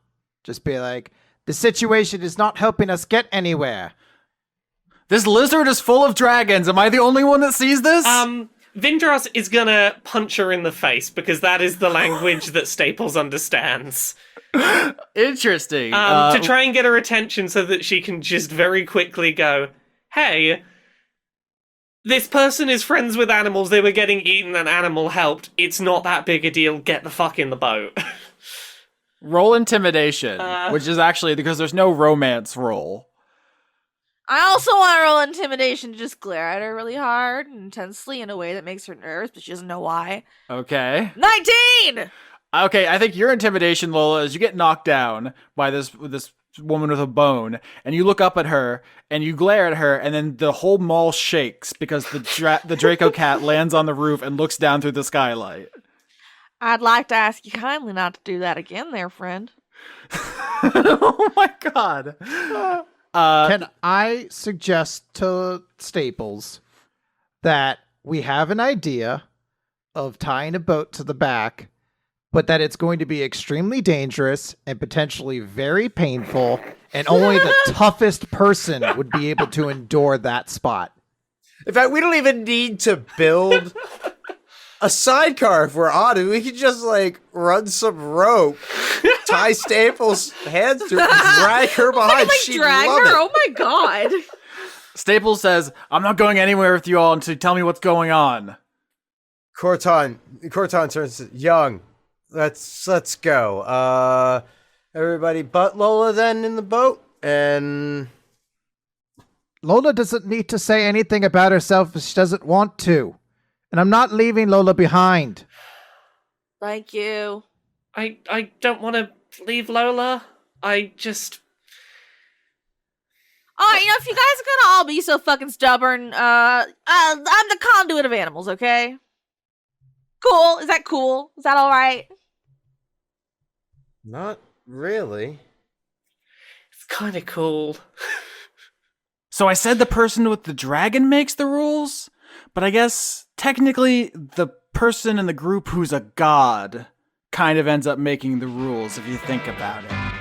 Just be like, the situation is not helping us get anywhere. This lizard is full of dragons. Am I the only one that sees this? Vindrass is gonna punch her in the face because that is the language that Staples understands. Interesting. To try and get her attention so that she can just very quickly go, hey, this person is friends with animals, they were getting eaten, an animal helped. It's not that big a deal, get the fuck in the boat. Roll intimidation, which is actually because there's no romance roll. I also want to roll intimidation to just glare at her really hard and intensely in a way that makes her nervous, but she doesn't know why. Okay. 19! Okay, I think your intimidation, Lola, is you get knocked down by this woman with a bone, and you look up at her, and you glare at her, and then the whole mall shakes because the Draco Cat lands on the roof and looks down through the skylight. I'd like to ask you kindly not to do that again there, friend. Oh my god. Can I suggest to Staples that we have an idea of tying a boat to the back, but that it's going to be extremely dangerous and potentially very painful, and only the toughest person would be able to endure that spot? In fact, we don't even need to build a sidecar if we're on it. We could just, like, run some rope, tie Staples' hands to her, drag her behind. She'd drag love her? it. Oh my god. Staples says, I'm not going anywhere with you all until you tell me what's going on. Khorton turns to Young. Let's go. Everybody but Lola then in the boat, and Lola doesn't need to say anything about herself if she doesn't want to. And I'm not leaving Lola behind. Thank you. I don't want to leave Lola. I just... Alright, if you guys are gonna all be so fucking stubborn, I'm the conduit of animals, okay? Cool. Is that cool? Is that alright? not really. It's kind of cool. So I said the person with the dragon makes the rules, but I guess technically the person in the group who's a god kind of ends up making the rules if you think about it.